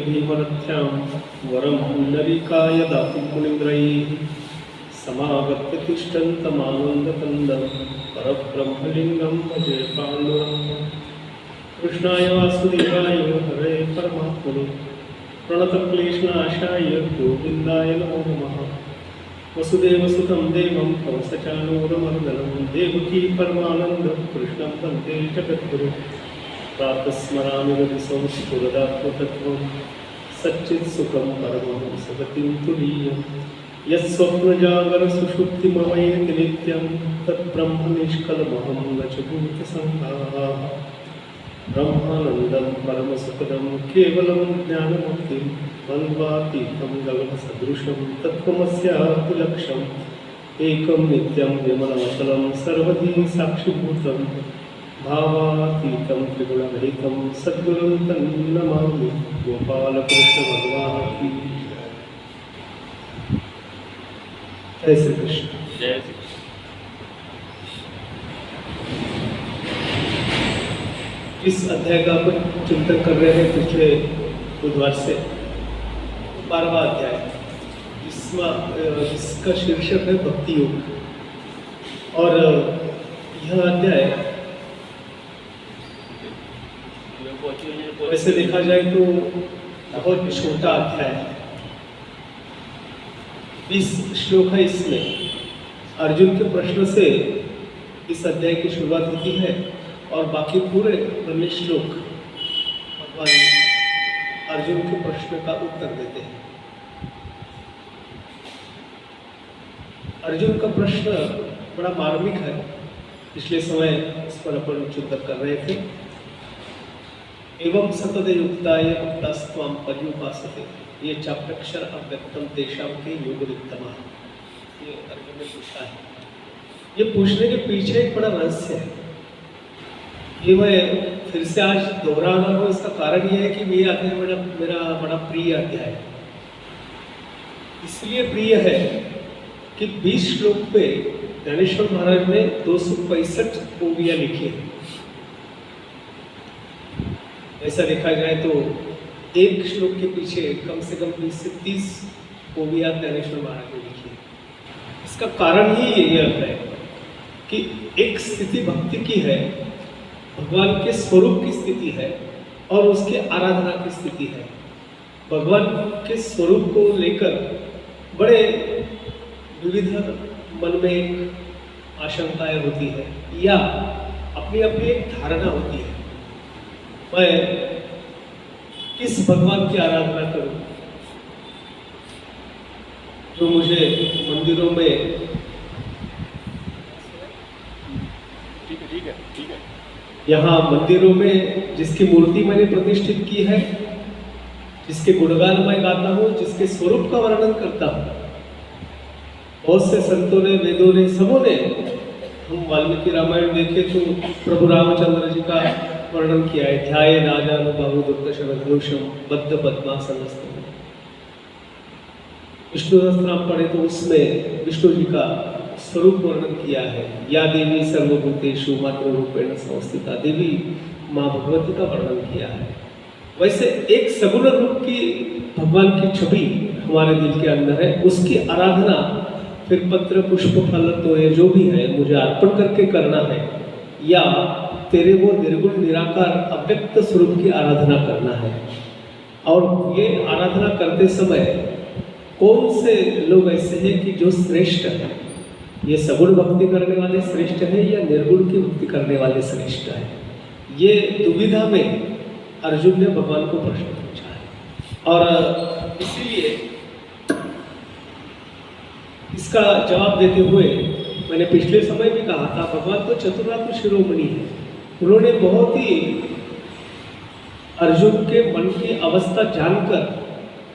भीमरथ्यां वरं पुण्डरीकाय दातुं मुनीन्द्रैः समागत्य तिष्ठन्तमानन्दकन्दं परब्रह्मलिङ्गं भजे पाण्डुरङ्गं। कृष्णाय वासुदेवाय हरे परमात्मने प्रणतक्लेशनाशाय गोविन्दाय नमो नमः। वसुदेवसुतं देवं कंसचाणूरमर्दनं देवकी परमानन्दं कृष्णं वन्दे जगद्गुरुं। प्रातस्मरामि रविसंस्फुरदात्मतत्त्वं सच्चित्सुखं परमहंसगतिं तुरीयं। यत्स्वप्नजागरसुषुप्तिमवैति नित्यं तद्ब्रह्म निष्कलमहं न च भूतसङ्घाः। ब्रह्मानन्दं परमसुखदं केवलं ज्ञानमुक्तिं द्वन्द्वातीतं गगनसदृशं तत्त्वमस्यापि लक्ष्यम्। एकं नित्यं विमलमचलं सर्वधी साक्षिभूतं भावातीतं त्रिगुणरहितं सद्गुरुं तन्नमामि। गोपालकृष्ण भगवान की जय श्री कृष्ण। जय श्री कृष्ण। इस अध्याय का अपन चिंतन कर रहे हैं पिछले बुधवार से। 12वां अध्याय जिसका शीर्षक है भक्ति योग। और यह अध्याय वैसे देखा जाए तो बहुत छोटा अध्याय है। 20 श्लोक है इसमें। अर्जुन के प्रश्न से इस अध्याय की शुरुआत होती है और बाकी पूरे 19 श्लोक भगवान अर्जुन के प्रश्न का उत्तर देते हैं। अर्जुन का प्रश्न बड़ा मार्मिक है। पिछले समय इस पर अपन चिंतन कर रहे थे। एवं सतत युक्ताय भक्तास्त्वां पर्युपासते ये चाप्यक्षर अव्यक्तम तेषां के योगवित्तमः। ये अर्जुन ने पूछा है। ये पूछने के पीछे एक बड़ा रहस्य है। ये मैं फिर से आज दोहरा रहा हूँ। इसका कारण ये है कि ये अध्याय मेरा बड़ा प्रिय अध्याय है। इसलिए प्रिय है कि 20 श्लोक पे ज्ञानेश्वर महाराज ने 265 ओवियां लिखी है। ऐसा देखा जाए तो एक श्लोक के पीछे कम से कम 20 से 30 ओवियां ज्ञानेश्वर महाराज ने लिखी है। इसका कारण ही यह है कि एक स्थिति भक्ति की है, भगवान के स्वरूप की स्थिति है और उसके आराधना की स्थिति है। भगवान के स्वरूप को लेकर बड़े विविध मन में एक आशंकाएं होती है या अपनी अपनी एक धारणा होती है। मैं किस भगवान की आराधना करूं जो मुझे मंदिरों में ठीक है यहाँ मंदिरों में जिसकी मूर्ति मैंने प्रतिष्ठित की है, जिसके गुणगान मैं गाता हूँ, जिसके स्वरूप का वर्णन करता हूँ। बहुत से संतों ने, वेदों ने, सबों ने, हम वाल्मीकि रामायण देखें तो प्रभु रामचंद्र जी का वर्णन किया है। ध्याये राजानुबाहुदत्तशरधनुषं बद्ध पद्मासनस्थं। विष्णु सहस्त्रनाम पढ़े तो उसमें विष्णु जी का स्वरूप वर्णन किया है। या देवी सर्वभूतेषु मातृ रूपेण संस्थिता। देवी माँ भगवती का वर्णन किया है। वैसे एक सगुण रूप की भगवान की छवि हमारे दिल के अंदर है। उसकी आराधना फिर पत्र पुष्प फल तो ये जो भी है मुझे अर्पण करके करना है या तेरे वो निर्गुण निराकार अव्यक्त स्वरूप की आराधना करना है। और ये आराधना करते समय कौन से लोग ऐसे हैं कि जो श्रेष्ठ है? ये सगुण भक्ति करने वाले श्रेष्ठ है या निर्गुण की भक्ति करने वाले श्रेष्ठ है? ये दुविधा में अर्जुन ने भगवान को प्रश्न पूछा है। और इसीलिए इसका जवाब देते हुए मैंने पिछले समय भी कहा था, भगवान तो चतुरात्म शिरोमणि है। उन्होंने बहुत ही अर्जुन के मन की अवस्था जानकर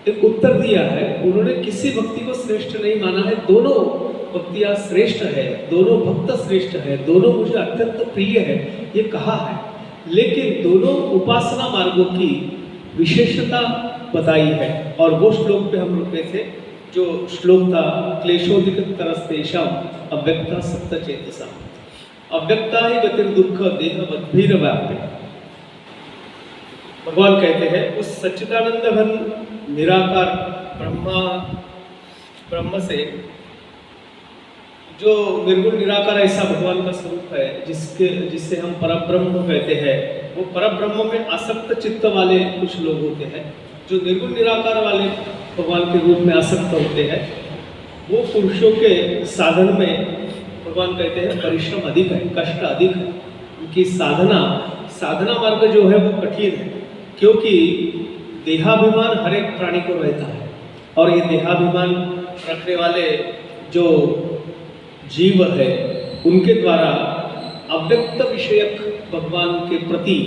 एक उत्तर दिया है। उन्होंने किसी भक्ति को श्रेष्ठ नहीं माना है। दोनों भक्तियाँ श्रेष्ठ है, दोनों भक्त श्रेष्ठ है, दोनों मुझे अत्यंत प्रिय है, ये कहा है। लेकिन दोनों उपासना मार्गों की विशेषता बताई है। और वो श्लोक पे हम रुके थे, जो श्लोक था क्लेशोदिक तरस्तेषां अव्यक्ता सप्तचेतसा। अव्यक्ता ही गतिर्दुःख देहवद्भिर्व्याप्य। भगवान कहते हैं उस सच्चिदानंद घन निराकार ब्रह्म से, जो निर्गुण निराकार ऐसा भगवान का स्वरूप है जिससे हम परब्रह्म कहते हैं, वो परब्रह्म में आसक्त चित्त वाले कुछ लोग होते हैं जो निर्गुण निराकार वाले भगवान के रूप में आसक्त होते हैं। वो पुरुषों के साधन में भगवान कहते हैं परिश्रम अधिक है, कष्ट अधिक है। उनकी साधना मार्ग जो है वो कठिन है, क्योंकि देहाभिमान हर एक प्राणी को रहता है और ये देहाभिमान रखने वाले जो जीव है उनके द्वारा अव्यक्त विषयक भगवान के प्रति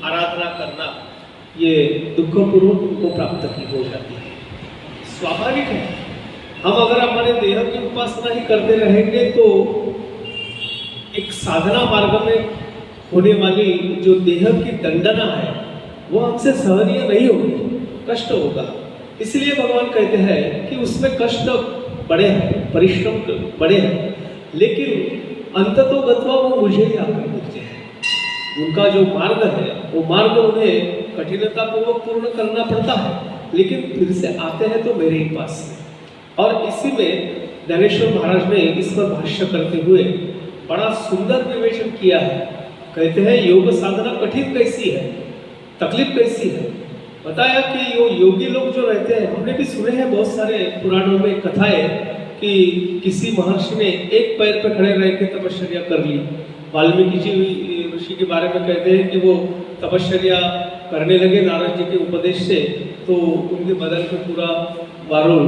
आराधना करना ये दुखपूर्वक उनको प्राप्त की हो जाती है। स्वाभाविक है, हम अगर हमारे देह की उपासना ही करते रहेंगे तो एक साधना मार्ग में होने वाली जो देह की दंडना है वो हमसे सहनीय नहीं होगी, कष्ट होगा। इसलिए भगवान कहते हैं कि उसमें कष्ट बड़े हैं, परिश्रम बड़े हैं, लेकिन अंततोगत्वा वो मुझे ही आकर मिलते हैं। उनका जो मार्ग है वो मार्ग उन्हें कठिनतापूर्वक पूर्ण करना पड़ता है, लेकिन फिर से आते हैं तो मेरे ही पास है। और इसी में ज्ञानेश्वर महाराज ने इस पर भाष्य करते हुए बड़ा सुंदर विवेचन किया है। कहते हैं योग साधना कठिन कैसी है, तकलीफ कैसी है। बताया कि यो योगी लोग जो रहते हैं, हमने भी सुने हैं बहुत सारे पुराणों में कथाएं कि किसी महर्षि ने एक पैर पर खड़े रह के तपश्चर्या कर ली। वाल्मीकि जी ऋषि के बारे में कहते हैं कि वो तपश्चर्या करने लगे नारद जी के उपदेश से, तो उनके बदन पे पूरा वारुल,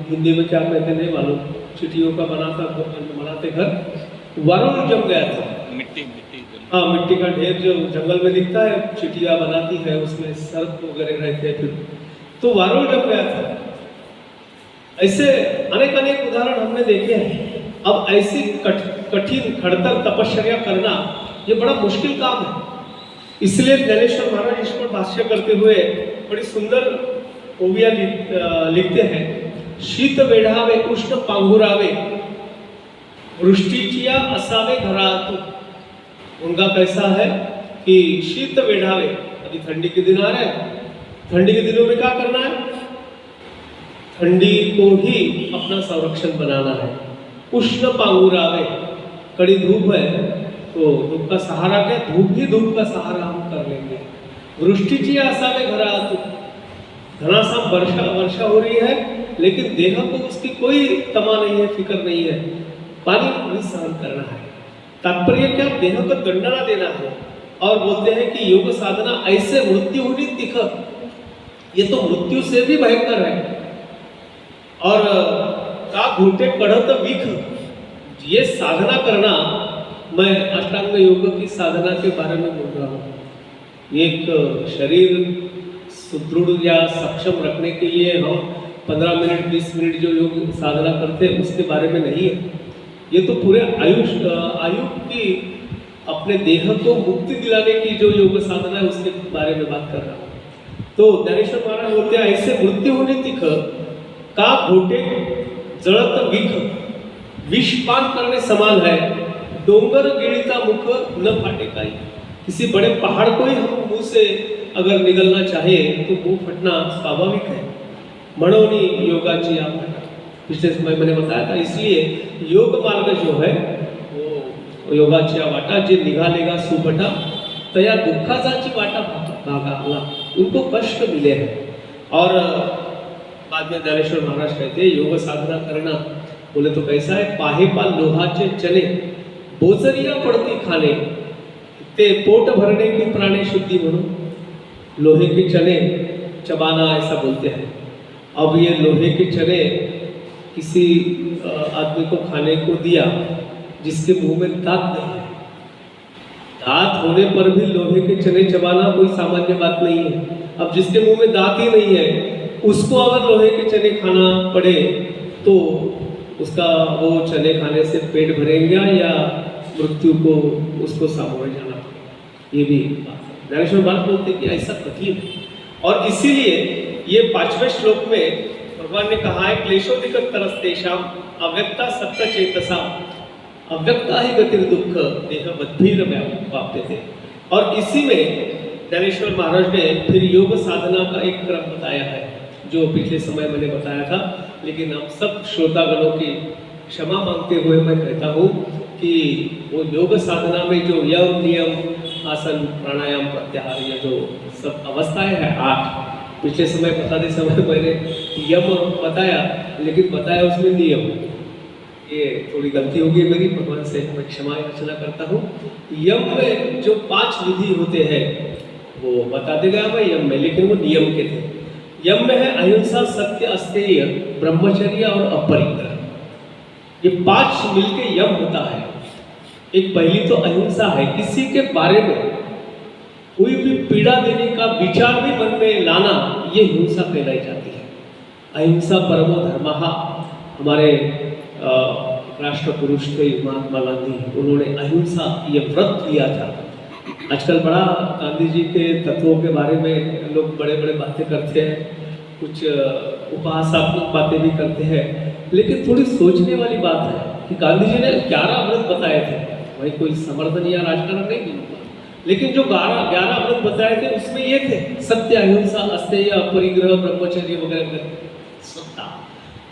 हिंदी में क्या कहते नहीं मालूम, चिट्ठियों का बनाते घर वारुल जम गया था। हाँ, मिट्टी का ढेर जो जंगल में दिखता है, चिटिया बनाती है, उसमें सर्प वगैरह रहते हैं, फिर तो वारुल जम गया था। ऐसे अनेक उदाहरण हमने देखे हैं। अब ऐसी कठिन खड़तर तपश्चर्या करना ये बड़ा मुश्किल काम है। इसलिए ज्ञानेश्वर महाराज इस पर भाष्य करते हुए बड़ी सुंदर ओविया लिखते हैं। शीत वेढावे उष्ण पांघुरावे वृष्टिचिया असावे घरातू। उनका कैसा है कि शीत वेढावे, अभी ठंडी के दिन आ रहे हैं, ठंडी के दिनों में क्या करना है, ठंडी को ही अपना संरक्षण बनाना है। उष्ण पांगुरावे, कड़ी धूप है तो धूप का सहारा क्या, धूप ही धूप का सहारा हम कर लेंगे। वृष्टिची असावे घरातू, घनासाम वर्षा हो रही है, लेकिन देह को उसकी कोई तमा नहीं है, फिक्र नहीं है, पानी भी सहन करना है। तात्पर्य क्या, देह को दंडना देना है। और बोलते हैं कि योग साधना ऐसे मृत्यु हुई तिख, ये तो मृत्यु से भी भयंकर है। और का घूटे कढ़त विख, ये साधना करना, मैं अष्टांग योग की साधना के बारे में बोल रहा हूँ। एक शरीर सुदृढ़ या सक्षम रखने के लिए हम 15 मिनट 20 मिनट जो योग साधना करते हैं उसके बारे में नहीं है। ये तो पूरे आयु की अपने देह को मुक्ति दिलाने की जो योग साधना है उसके बारे में बात कर रहा हूँ। तो ज्ञानेश्वर महाराज बोलते हैं ऐसे मृत्यू होने तिख का घोटे जड़त विख, विषपान करने समान है। डोंगर गिड़ीता मुख न फाटे काई, किसी बड़े पहाड़ को ही हम मुंह से अगर निगलना चाहे तो मुंह फटना स्वाभाविक है। मनोनी योगाची आप पिछले समय मैंने बताया था। इसलिए योग मार्ग जो है वो योगाची वाटा जे निघालेगा सुपटा तया दुःखाची वाटा भागा आला, उनको कष्ट मिले हैं। और बाद में ज्ञानेश्वर महाराज कहते हैं योग साधना करना बोले तो कैसा है, पाहे पाल लोहाचे चने बोचरिया पड़ती खाने, ते पोट भरने की प्राणी शुद्धि म्हणून लोहे के चने चबाना ऐसा बोलते हैं। अब ये लोहे के चने किसी आदमी को खाने को दिया जिसके मुंह में दांत नहीं है, दांत होने पर भी लोहे के चने चबाना कोई सामान्य बात नहीं है। अब जिसके मुंह में दांत ही नहीं है उसको अगर लोहे के चने खाना पड़े तो उसका वो चने खाने से पेट भरेगा या मृत्यु को उसको सामोरे जाना पड़ेगा। ये भी ज्ञानेश्वर बात बोलते कि ऐसा कठिन है। और इसीलिए ये 5वें श्लोक में भगवान ने कहा है क्लेशोदिक तरस्तेषाम अव्यक्ता सत्य चेतसा अव्यक्ता ही गतिर दुख देह बद्भीर व्याप्य थे। और इसी में ज्ञानेश्वर महाराज ने फिर योग साधना का एक क्रम बताया है, जो पिछले समय मैंने बताया था, लेकिन हम सब श्रोतागणों की क्षमा मांगते हुए मैं कहता हूँ कि वो योग साधना में जो यम नियम आसन प्राणायाम प्रत्याहार, ये जो सब अवस्थाएं हैं 8, पिछले समय बताते समय मैंने यम बताया, लेकिन बताया उसमें नियम। ये थोड़ी गलती होगी मेरी, भगवान से मैं क्षमा याचना करता हूँ। यम में जो 5 विधि होते हैं वो बताते गया मैं यम में, लेकिन वो नियम के थे। यम में है अहिंसा, सत्य, अस्तेय, ब्रह्मचर्य और अपरिग्रह। ये 5 मिलके यम होता है। एक पहली तो अहिंसा है, किसी के बारे में कोई भी पीड़ा देने का विचार भी मन में लाना, ये हिंसा कहलाई जाती है। अहिंसा परमो धर्मः। हमारे राष्ट्र पुरुष थे महात्मा गांधी, उन्होंने अहिंसा ये व्रत लिया था। आजकल बड़ा गांधी जी के तत्वों के बारे में लोग बड़े बड़े बातें करते हैं, कुछ उपहासात्मक बातें भी करते हैं, लेकिन थोड़ी सोचने वाली बात है कि गांधी जी ने 11 व्रत बताए थे। वही कोई समर्थन या राजकारण नहीं मिलूंगा, लेकिन जो 11 व्रत बताए थे उसमें ये थे सत्य, अहिंसा, अस्तेय, अपरिग्रह, ब्रह्मचर्य वगैरह वगैरह। सत्ता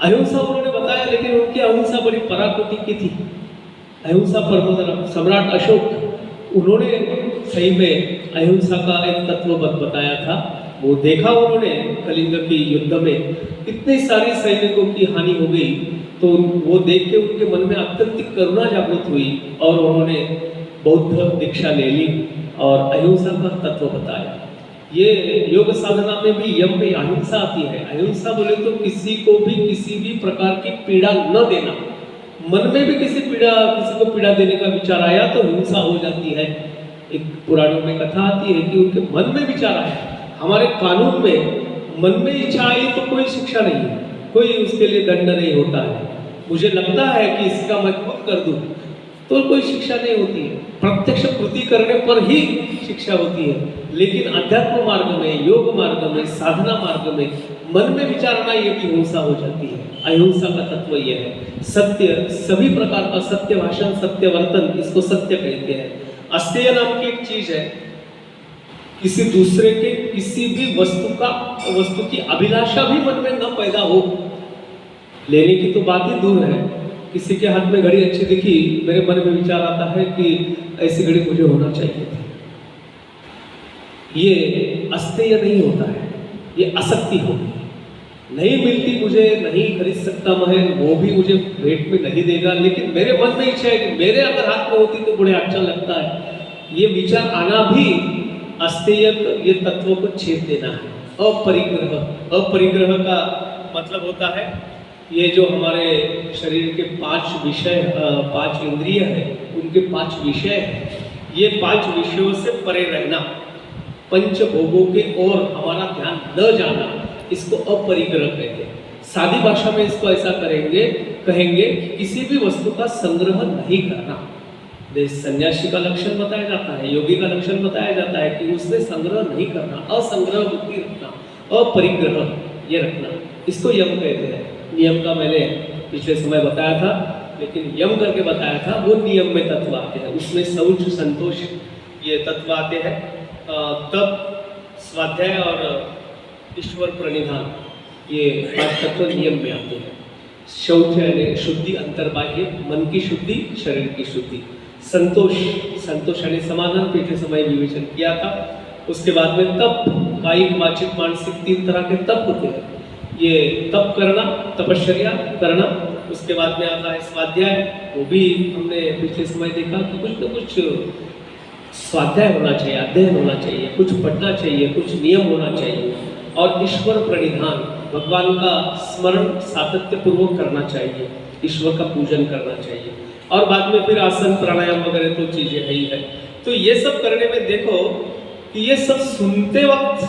अहिंसा उन्होंने बताया, लेकिन उनकी अहिंसा बड़ी पराकोटि की थी। अहिंसा परमो धर्मः। सम्राट अशोक, उन्होंने सही में अहिंसा का एक तत्व बताया था। वो देखा उन्होंने कलिंग की युद्ध में इतनी सारी सैनिकों की हानि हो गई, तो वो देख के उनके मन में अत्यंत करुणा जागृत हुई और उन्होंने बौद्ध दीक्षा ले ली और अहिंसा का तत्व बताया। ये योग साधना में भी यम में अहिंसा आती है। अहिंसा बोले तो किसी को भी किसी भी प्रकार की पीड़ा न देना। मन में भी किसी को पीड़ा देने का विचार आया तो हिंसा हो जाती है। एक पुराणों में कथा आती है कि उनके मन में विचार आया। हमारे कानून में मन में इच्छा आई तो कोई शिक्षा नहीं है, कोई उसके लिए दंड नहीं होता है। मुझे लगता है कि इसका मैं खुद कर दूं तो कोई शिक्षा नहीं होती है, प्रत्यक्ष कृति करने पर ही शिक्षा होती है। लेकिन अध्यात्म मार्ग में, योग मार्ग में, साधना मार्ग में मन में विचारना ये भी हिंसा हो जाती है। अहिंसा का तत्व ये है। सत्य, सभी प्रकार का सत्य भाषण, सत्य वर्तन, इसको सत्य कहते हैं। अस्तेय नाम की एक चीज है, किसी दूसरे के किसी भी वस्तु की अभिलाषा भी मन में न पैदा हो। लेने की तो बात ही दूर है, किसी के हाथ में घड़ी अच्छी दिखी, मेरे मन में विचार आता है कि ऐसी घड़ी मुझे होना चाहिए थी। ये अस्तेय नहीं होता है, ये आसक्ति होगी। नहीं मिलती मुझे, नहीं खरीद सकता मैं, वो भी मुझे भेंट में नहीं देगा, लेकिन मेरे मन में इच्छा है कि मेरे अगर हाथ में होती तो बड़े अच्छा लगता है। ये विचार आना भी अस्तेय ये तत्वों को छेद देना है। अपरिग्रह, अपरिग्रह का मतलब होता है ये जो हमारे शरीर के 5 विषय, 5 इंद्रिय है, उनके 5 विषय है। ये 5 विषयों से परे रहना, पंच भोगों के ओर हमारा ध्यान न जाना, इसको अपरिग्रह कहते हैं। सादी भाषा में इसको ऐसा कहेंगे किसी भी वस्तु का संग्रह नहीं करना। सन्यासी का लक्षण बताया जाता है, योगी का लक्षण बताया जाता है कि उसने संग्रह नहीं करना, असंग्रह बुद्धि रखना, अपरिग्रह ये रखना, इसको यम कहते हैं। नियम का मैंने पिछले समय बताया था, लेकिन यम करके बताया था, वो नियम में तत्व आते हैं। उसमें शौच, संतोष ये तत्व आते हैं। तप, स्वाध्याय और ईश्वर प्रणिधान ये 5 तत्व नियम में आते हैं। शौच यानी शुद्धि, अंतर्बाह्य, मन की शुद्धि, शरीर की शुद्धि। संतोष, संतोष यानी समाधान, पिछले समय विवेचन किया था। उसके बाद में तप, कायिक, वाचिक, मानसिक, 3 तरह के तप होते हैं। ये तप करना, तपश्चर्या करना। उसके बाद में आता है स्वाध्याय, वो भी हमने पिछले समय देखा कि कुछ न कुछ स्वाध्याय होना चाहिए, अध्ययन होना चाहिए, कुछ पढ़ना चाहिए, कुछ नियम होना चाहिए। और ईश्वर प्रणिधान, भगवान का स्मरण सातत्य पूर्वक करना चाहिए, ईश्वर का पूजन करना चाहिए। और बाद में फिर आसन, प्राणायाम वगैरह तो चीजें है ही है। तो ये सब करने में देखो कि ये सब सुनते वक्त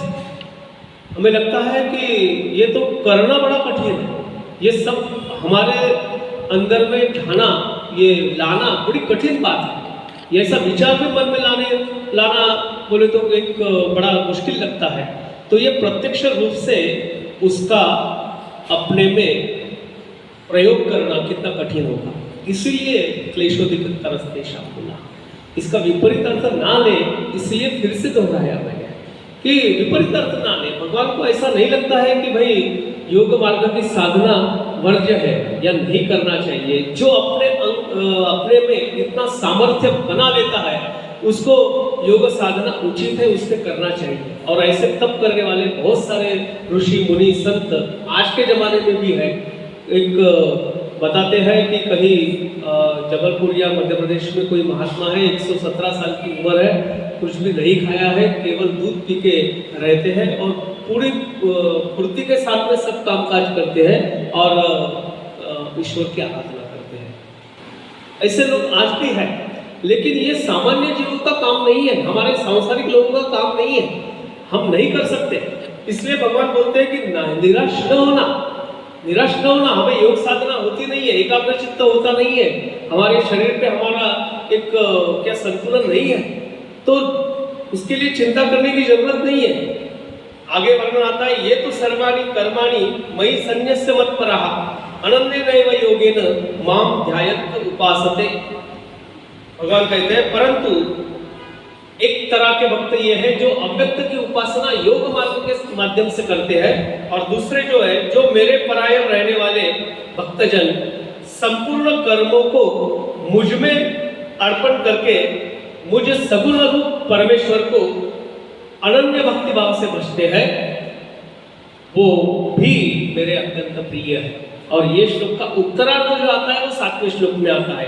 हमें लगता है कि ये तो करना बड़ा कठिन है, ये सब हमारे अंदर में ढाना, ये लाना बड़ी कठिन बात है। ये ऐसा विचार भी मन में लाना बोले तो एक बड़ा मुश्किल लगता है। तो ये प्रत्यक्ष रूप से उसका अपने में प्रयोग करना कितना कठिन होगा। इसलिए क्लेशोदिक तरसते शाकुला, इसका विपरीत अर्थ ना ले, इसलिए फिर से दोहराया मैंने कि विपरीत अर्थ ना ले। भगवान को ऐसा नहीं लगता है कि भाई योग मार्ग की साधना वर्ज्य है या नहीं करना चाहिए। जो अपने में इतना सामर्थ्य बना लेता है उसको योग साधना उचित है, उससे करना चाहिए। और ऐसे तप करने वाले बहुत सारे ऋषि मुनि संत आज के जमाने में भी है। एक बताते हैं कि कहीं जबलपुर या मध्य प्रदेश में कोई महात्मा है, 117 साल की उम्र है, कुछ भी नहीं खाया है, केवल दूध पी के रहते हैं और पूरी फुर्ती के साथ में सब कामकाज करते हैं और ईश्वर की आराधना करते हैं। ऐसे लोग आज भी हैं, लेकिन ये सामान्य जीवों का काम नहीं है, हमारे सांसारिक लोगों का काम नहीं है, हम नहीं कर सकते। इसलिए भगवान बोलते हैं कि निराश न होना, निराश न होना। हमें योग साधना होती नहीं है, एकाग्र चित्त होता नहीं है, हमारे शरीर पे हमारा एक क्या संतुलन नहीं है, तो उसके लिए चिंता करने की जरूरत नहीं है। आगे वर्णन आता है, ये तो सर्वाणि कर्माणि मयि सन्न्यस्य मत्परः अनन्येनैव योगेन माम ध्यायत उपासते। भगवान कहते हैं परंतु एक तरह के भक्त ये है जो अव्यक्त की उपासना योग मार्ग के माध्यम से करते हैं, और दूसरे जो है जो मेरे परायण रहने वाले भक्तजन संपूर्ण कर्मों को मुझ में अर्पण करके मुझ सगुण रूप परमेश्वर को अनन्य भक्ति भाव से भजते हैं, वो भी मेरे अत्यंत प्रिय है। और ये श्लोक का उत्तरार्ध जो आता है वो 7वें श्लोक में आता है।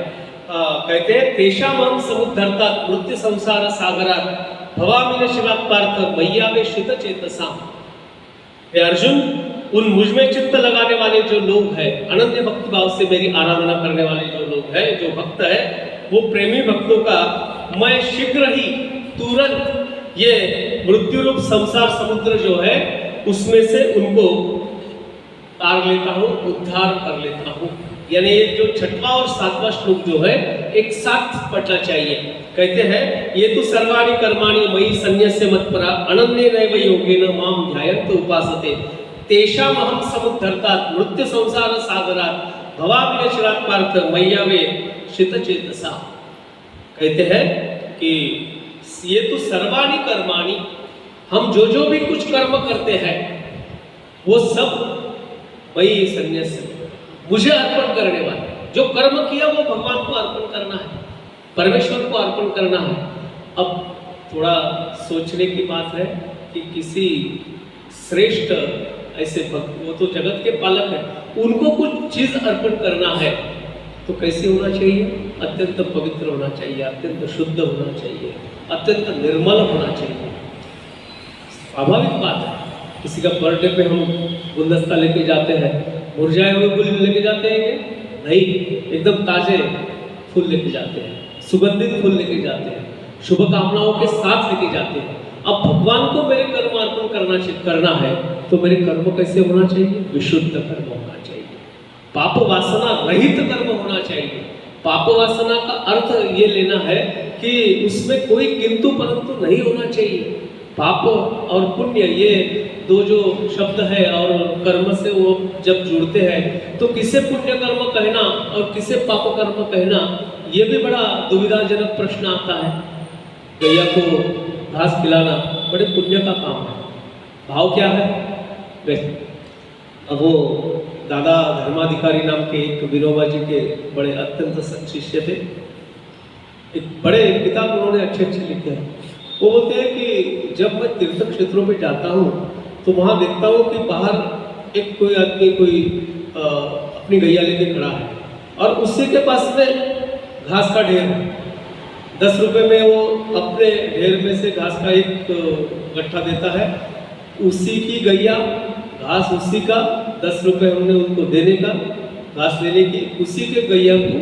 कहते हैं तेषामहं समुद्धर्तात् मृत्यु संसार सागरात् भवामि न शिवात् पार्थ मय्यावेशित चेतसाम्। हे अर्जुन, उन मुझ में चित्त लगाने वाले जो लोग हैं, अनन्य भक्ति भाव से मेरी आराधना करने वाले जो लोग हैं, जो भक्त है, वो प्रेमी भक्तों का मैं शीघ्र ही तुरंत ये मृत्यु रूप संसार समुद्र जो है उसमें से उनको तार लेता हूँ, उद्धार कर लेता हूँ। यानी ये जो 6वां और 7वां श्लोक जो है एक साथ पढ़ना चाहिए। कहते हैं ये तो सर्वाणि कर्माणि मयि सन्न्यस्य मत्परः अनन्येनैव योगेन माम ध्यायन्त उपासते तेषामहं समुद्धर्तात् मृत्यु संसार सागरात् भवामि न चिरात् पार्थ मय्यावेशित चेतसा। कहते हैं कि ये तो सर्वाणि कर्माणि, हम जो भी कुछ कर्म करते हैं वो सब मयि सन्न्यस्य, मुझे अर्पण करने वाले। जो कर्म किया वो भगवान को अर्पण करना है, परमेश्वर को अर्पण करना है। अब थोड़ा सोचने की बात है कि किसी श्रेष्ठ ऐसे भक्त, वो तो जगत के पालक है, उनको कुछ चीज अर्पण करना है तो कैसे होना चाहिए? अत्यंत पवित्र होना चाहिए, अत्यंत शुद्ध होना चाहिए, अत्यंत निर्मल होना चाहिए। स्वाभाविक बात है, किसी का बर्थडे पे हम गुलदस्ता लेके जाते हैं, मुरझाए हुए फूल लेके जाते हैं क्या? नहीं, एकदम ताजे फूल लेके जाते हैं, सुगंधित फूल लेके जाते हैं, शुभ कामनाओं के साथ लेके जाते हैं। अब भगवान को मेरे कर्म अर्पण करना है तो मेरे कर्म कैसे होना चाहिए? विशुद्ध कर्म होना चाहिए, पाप वासना रहित कर्म होना चाहिए। पाप वासना का अर्थ ये लेना है कि उसमें कोई किंतु परंतु नहीं होना चाहिए। पाप और पुण्य ये दो जो शब्द है और कर्म से वो जब जुड़ते हैं तो किसे पुण्य कर्म कहना और किसे पाप कर्म कहना, ये भी बड़ा दुविधाजनक प्रश्न आता है। गैया को घास खिलाना बड़े पुण्य का काम है, भाव क्या है? अब वो दादा धर्माधिकारी नाम के एक विनोबा जी के बड़े अत्यंत शिष्य थे, एक बड़े किताब उन्होंने अच्छे लिखे हैं। वो बोलते हैं कि जब मैं तीर्थ क्षेत्रों में जाता हूँ तो वहाँ देखता हूँ कि बाहर एक कोई आदमी कोई अपनी गैया लेके खड़ा है और उसी के पास में घास का ढेर है। 10 रुपये में वो अपने ढेर में से घास का एक गट्ठा देता है, उसी की गैया, घास उसी का, 10 रुपये हमने उनको देने का, घास लेने की, उसी के गैया को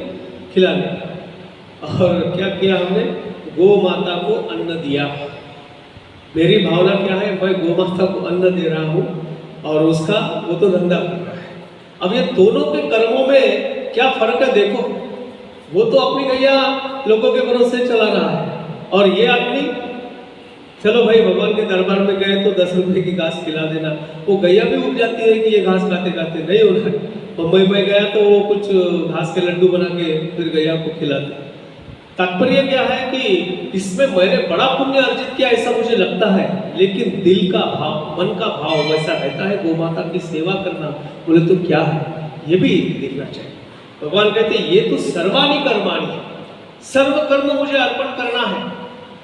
खिलाने का। और क्या किया हमने? गौ माता को अन्न दिया। मेरी भावना क्या है? मैं गौ माता को अन्न दे रहा हूँ और उसका वो तो धंधा कर रहा है। अब ये दोनों के कर्मों में क्या फर्क है? देखो, वो तो अपनी गैया लोगों के भरोसे चला रहा है और ये आदमी चलो भाई भगवान के दरबार में गए तो 10 रुपये की घास खिला देना। वो गैया भी उग जाती है कि ये घास खाते खाते नहीं होना है। मुंबई में गया तो वो कुछ घास के लड्डू बना के फिर गैया को खिलाते। तात्पर्य क्या है कि इसमें मैंने बड़ा पुण्य अर्जित किया ऐसा मुझे लगता है, लेकिन दिल का भाव, मन का भाव वैसा रहता है। गौ माता की सेवा करना बोले तो क्या है, ये भी देखना चाहिए। भगवान कहते हैं ये तो सर्वाणी कर्माणी है, सर्व कर्म मुझे अर्पण करना है।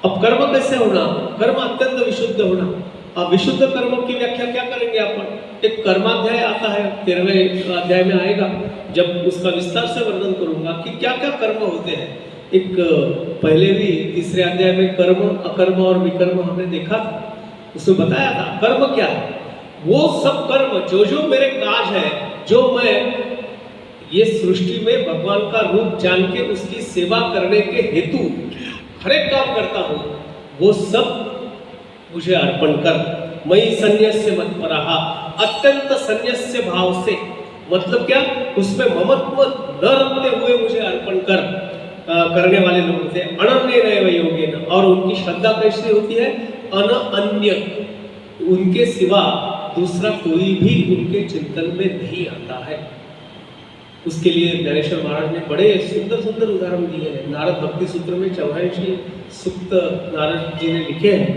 अब कर्म कैसे होना, कर्म अत्यंत विशुद्ध होना। अब विशुद्ध कर्मों की व्याख्या क्या करेंगे अपन, एक कर्माध्याय आता है 13वें अध्याय में आएगा, जब उसका विस्तार से वर्णन करूंगा कि क्या क्या कर्म होते हैं। एक पहले भी तीसरे अध्याय में कर्म, अकर्म और विकर्म हमने देखा था, उसमें बताया था कर्म क्या है। वो सब कर्म जो जो मेरे काज है, जो मैं ये सृष्टि में भगवान का रूप जान के उसकी सेवा करने के हेतु हर एक काम करता हूं, वो सब मुझे अर्पण कर। मई संन्यास्य मत्परहा, अत्यंत संन्यास्य भाव से, मतलब क्या, उसमें ममत्व न रखते हुए मुझे अर्पण कर। करने वाले लोग होते हैं अनन्य नैव योगेन, और उनकी श्रद्धा कैसी होती है, अन्य, उनके सिवा दूसरा कोई भी उनके चिंतन में नहीं आता है। उसके लिए ज्ञानेश्वर महाराज ने बड़े सुंदर सुंदर उदाहरण दिए हैं। नारद भक्ति सूत्र में 84 सूक्त नारद जी ने लिखे हैं,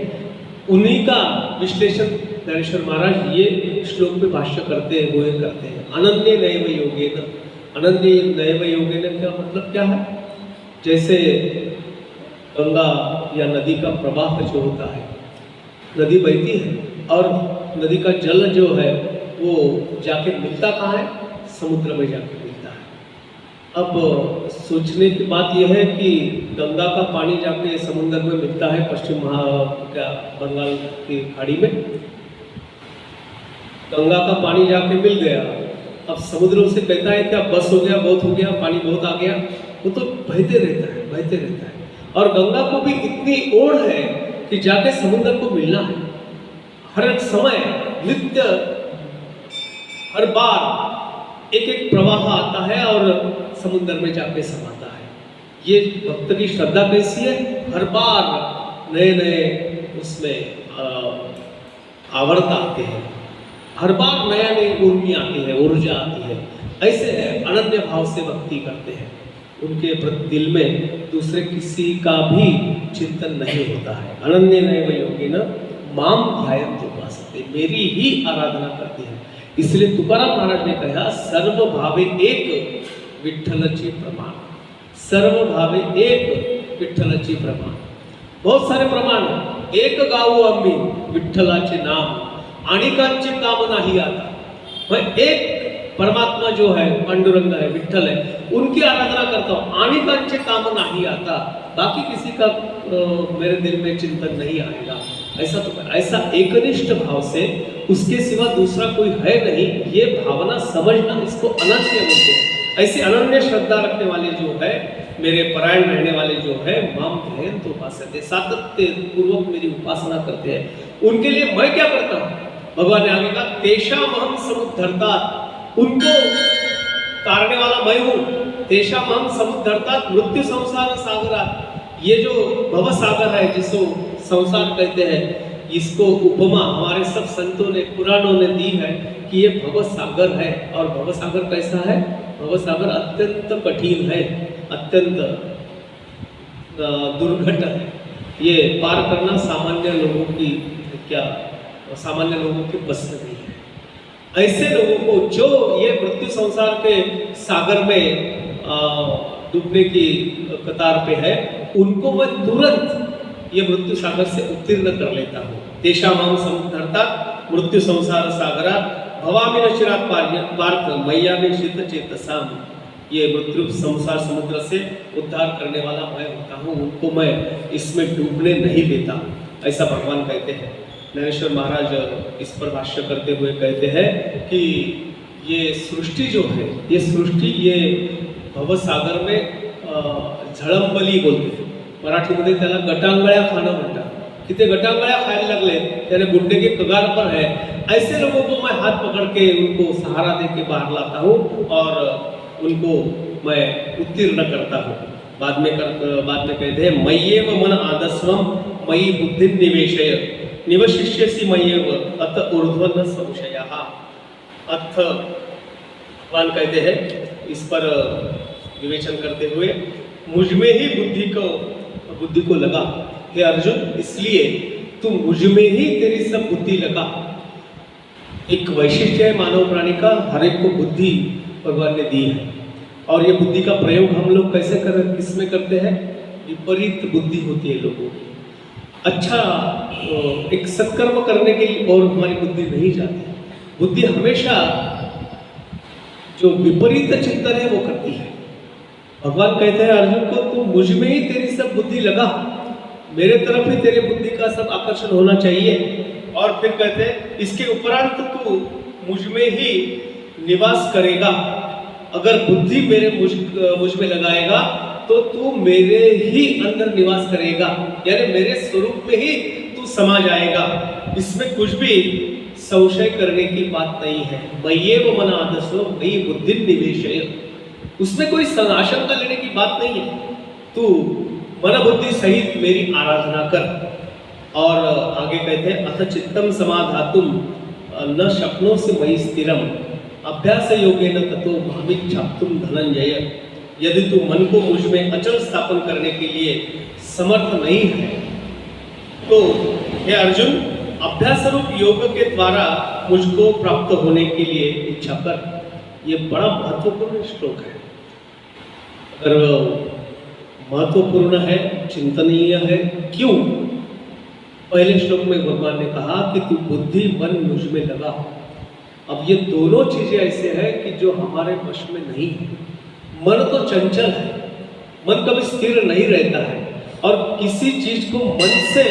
उन्हीं का विश्लेषण ज्ञानेश्वर महाराज ये श्लोक में भाष्य करते हुए करते हैं। अनन्य नैव योगेन, अनन्य नैव योगेन का मतलब क्या है, जैसे गंगा या नदी का प्रवाह जो होता है, नदी बहती है और नदी का जल जो है वो जाके मिलता कहाँ है, समुद्र में जाके मिलता है। अब सोचने की बात यह है कि गंगा का पानी जाके समुद्र में मिलता है पश्चिम बंगाल की खाड़ी में, गंगा का पानी जाके मिल गया। अब समुद्र उसे कहता है क्या बस हो गया, बहुत हो गया, पानी बहुत आ गया, वो तो बहते रहता है, बहते रहता है। और गंगा को भी इतनी ओढ़ है कि जाके समुद्र को मिलना है। हर एक समय, नित्य, हर बार एक एक प्रवाह आता है और समुद्र में जाके समाता है। ये भक्त की श्रद्धा कैसी है, हर बार नए नए उसमें आवर्त आते हैं, हर बार नया नई ऊर्मी आती है, ऊर्जा आती है। ऐसे अनन्य भाव से भक्ति करते हैं, उनके दिल में दूसरे किसी का भी चिंतन नहीं होता है। अनन्य नैव योगेन माम ध्यायन्ति उपासते, मेरी ही आराधना करते हैं। इसलिए तुकाराम महाराज ने कहा सर्व भावे एक विठ्ठलची प्रमाण, सर्व भावे एक विठ्ठलची प्रमाण। बहुत सारे प्रमाण, एक गाऊ आम्ही विठ्ठलाचे नाम, अनेकांचे काम नाही आता। मैं एक परमात्मा जो है, पांडुरंग है, विठ्ठल है, उनकी आराधना करता हूँ, अनेकांचे काम नहीं आता, बाकी किसी का मेरे दिल में चिंतन नहीं आएगा। ऐसा तो ऐसा एकनिष्ठ भाव से उसके सिवा दूसरा कोई है नहीं, ये भावना समझना, इसको अनन्य बोलते हैं। ऐसे अनन्य श्रद्धा रखने वाले जो है, मेरे परायण रहने वाले जो है, माम ध्यायन्ति उपासते, सातत्य पूर्वक मेरी उपासना करते हैं, उनके लिए मैं क्या करता हूँ, भगवान ने आगे कहा तेषाम अहं समुद्धर्तात्, उनको तारने वाला मैं हूँ। तेषाम अहं समुद्धर्तात् मृत्यु संसार सागरात्, ये जो भव सागर है जिसको संसार कहते हैं, इसको उपमा हमारे सब संतों ने, पुराणों ने दी है कि ये भव सागर है। और भव सागर कैसा है, भव सागर अत्यंत कठिन है, अत्यंत दुर्घट है। ये पार करना सामान्य लोगों की क्या, सामान्य लोगों के बस में नहीं है। ऐसे लोगों को जो ये मृत्यु संसार के सागर में डूबने की कतार पे है, उनको मैं तुरंत ये मृत्यु सागर से उत्तीर्ण कर लेता हूँ। तेषाम अहं समुद्धर्तात् मृत्यु संसार सागरात् भवामि न चिरात् पार्थ मय्यामि शीत चेतसाम, ये मृत्यु संसार समुद्र से उद्धार करने वाला मैं होता हूँ, उनको मैं इसमें डूबने नहीं देता हूँ, ऐसा भगवान कहते हैं। ज्ञानेश्वर महाराज इस पर भाष्य करते हुए कहते हैं कि ये सृष्टि जो है, ये सृष्टी, ये भवसागर में झळंबली बोलते, मराठीमध्ये त्याला गटांगळ्या खाणं म्हणतात, कि ते गटांगळ्या खायला लगले, त्याने बुढ़े के कगार पर है। ऐसे लोगों को मैं हाथ पकड़ के उनको सहारा दे के बाहर लाता हूँ और उनको मैं उत्तीर्ण करता हूँ। बाद में कहते हैं मय्येव मन आदस्वम मयि बुद्धि निवेशय निवशिष्यसि मय्येव अत ऊर्ध्वन संशयः। भगवान कहते हैं इस पर विवेचन करते हुए मुझ में ही बुद्धि को लगा। हे अर्जुन, इसलिए तू मुझ में ही तेरी सब बुद्धि लगा। एक वैशिष्ट्य है मानव प्राणी का, हर एक को बुद्धि भगवान ने दी है। और ये बुद्धि का प्रयोग हम लोग कैसे किसमें करते हैं? विपरीत बुद्धि होती है लोगों की। अच्छा, एक सत्कर्म करने के लिए और हमारी बुद्धि नहीं जाती। बुद्धि हमेशा जो विपरीत चिंतन है वो करती है। भगवान कहते हैं अर्जुन को, तू मुझ में ही तेरी सब बुद्धि लगा, मेरे तरफ ही तेरे बुद्धि का सब आकर्षण होना चाहिए। और फिर कहते हैं इसके उपरांत तू मुझ में ही निवास करेगा। अगर बुद्धि मुझ में लगाएगा तो तू मेरे ही अंदर निवास करेगा, यानी मेरे स्वरूप में ही तू समा जाएगा। इसमें कुछ भी संशय करने की बात नहीं है। मय्येव मन आदर्शो मयि बुद्धि निवेशय, उसमें कोई आशंका लेने की बात नहीं है। तू मन बुद्धि सहित मेरी आराधना कर। और आगे कहते हैं अथ चित्तम समाधातुम न शक्नोसि मयि स्थिरम अभ्यास योगेन ततो मामिच्छाप्तुम धनंजय। यदि तू मन को मुझ में अचल स्थापन करने के लिए समर्थ नहीं है तो हे अर्जुन, अभ्यास रूप योग के द्वारा मुझको प्राप्त होने के लिए इच्छा कर। ये बड़ा महत्वपूर्ण श्लोक है। अगर महत्वपूर्ण है, चिंतनीय है, क्यों? पहले श्लोक में भगवान ने कहा कि तू बुद्धि मन मुझ में लगा। अब ये दोनों चीजें ऐसे हैं कि जो हमारे वश में नहीं है। मन तो चंचल है, मन कभी स्थिर नहीं रहता है। और किसी चीज को मन से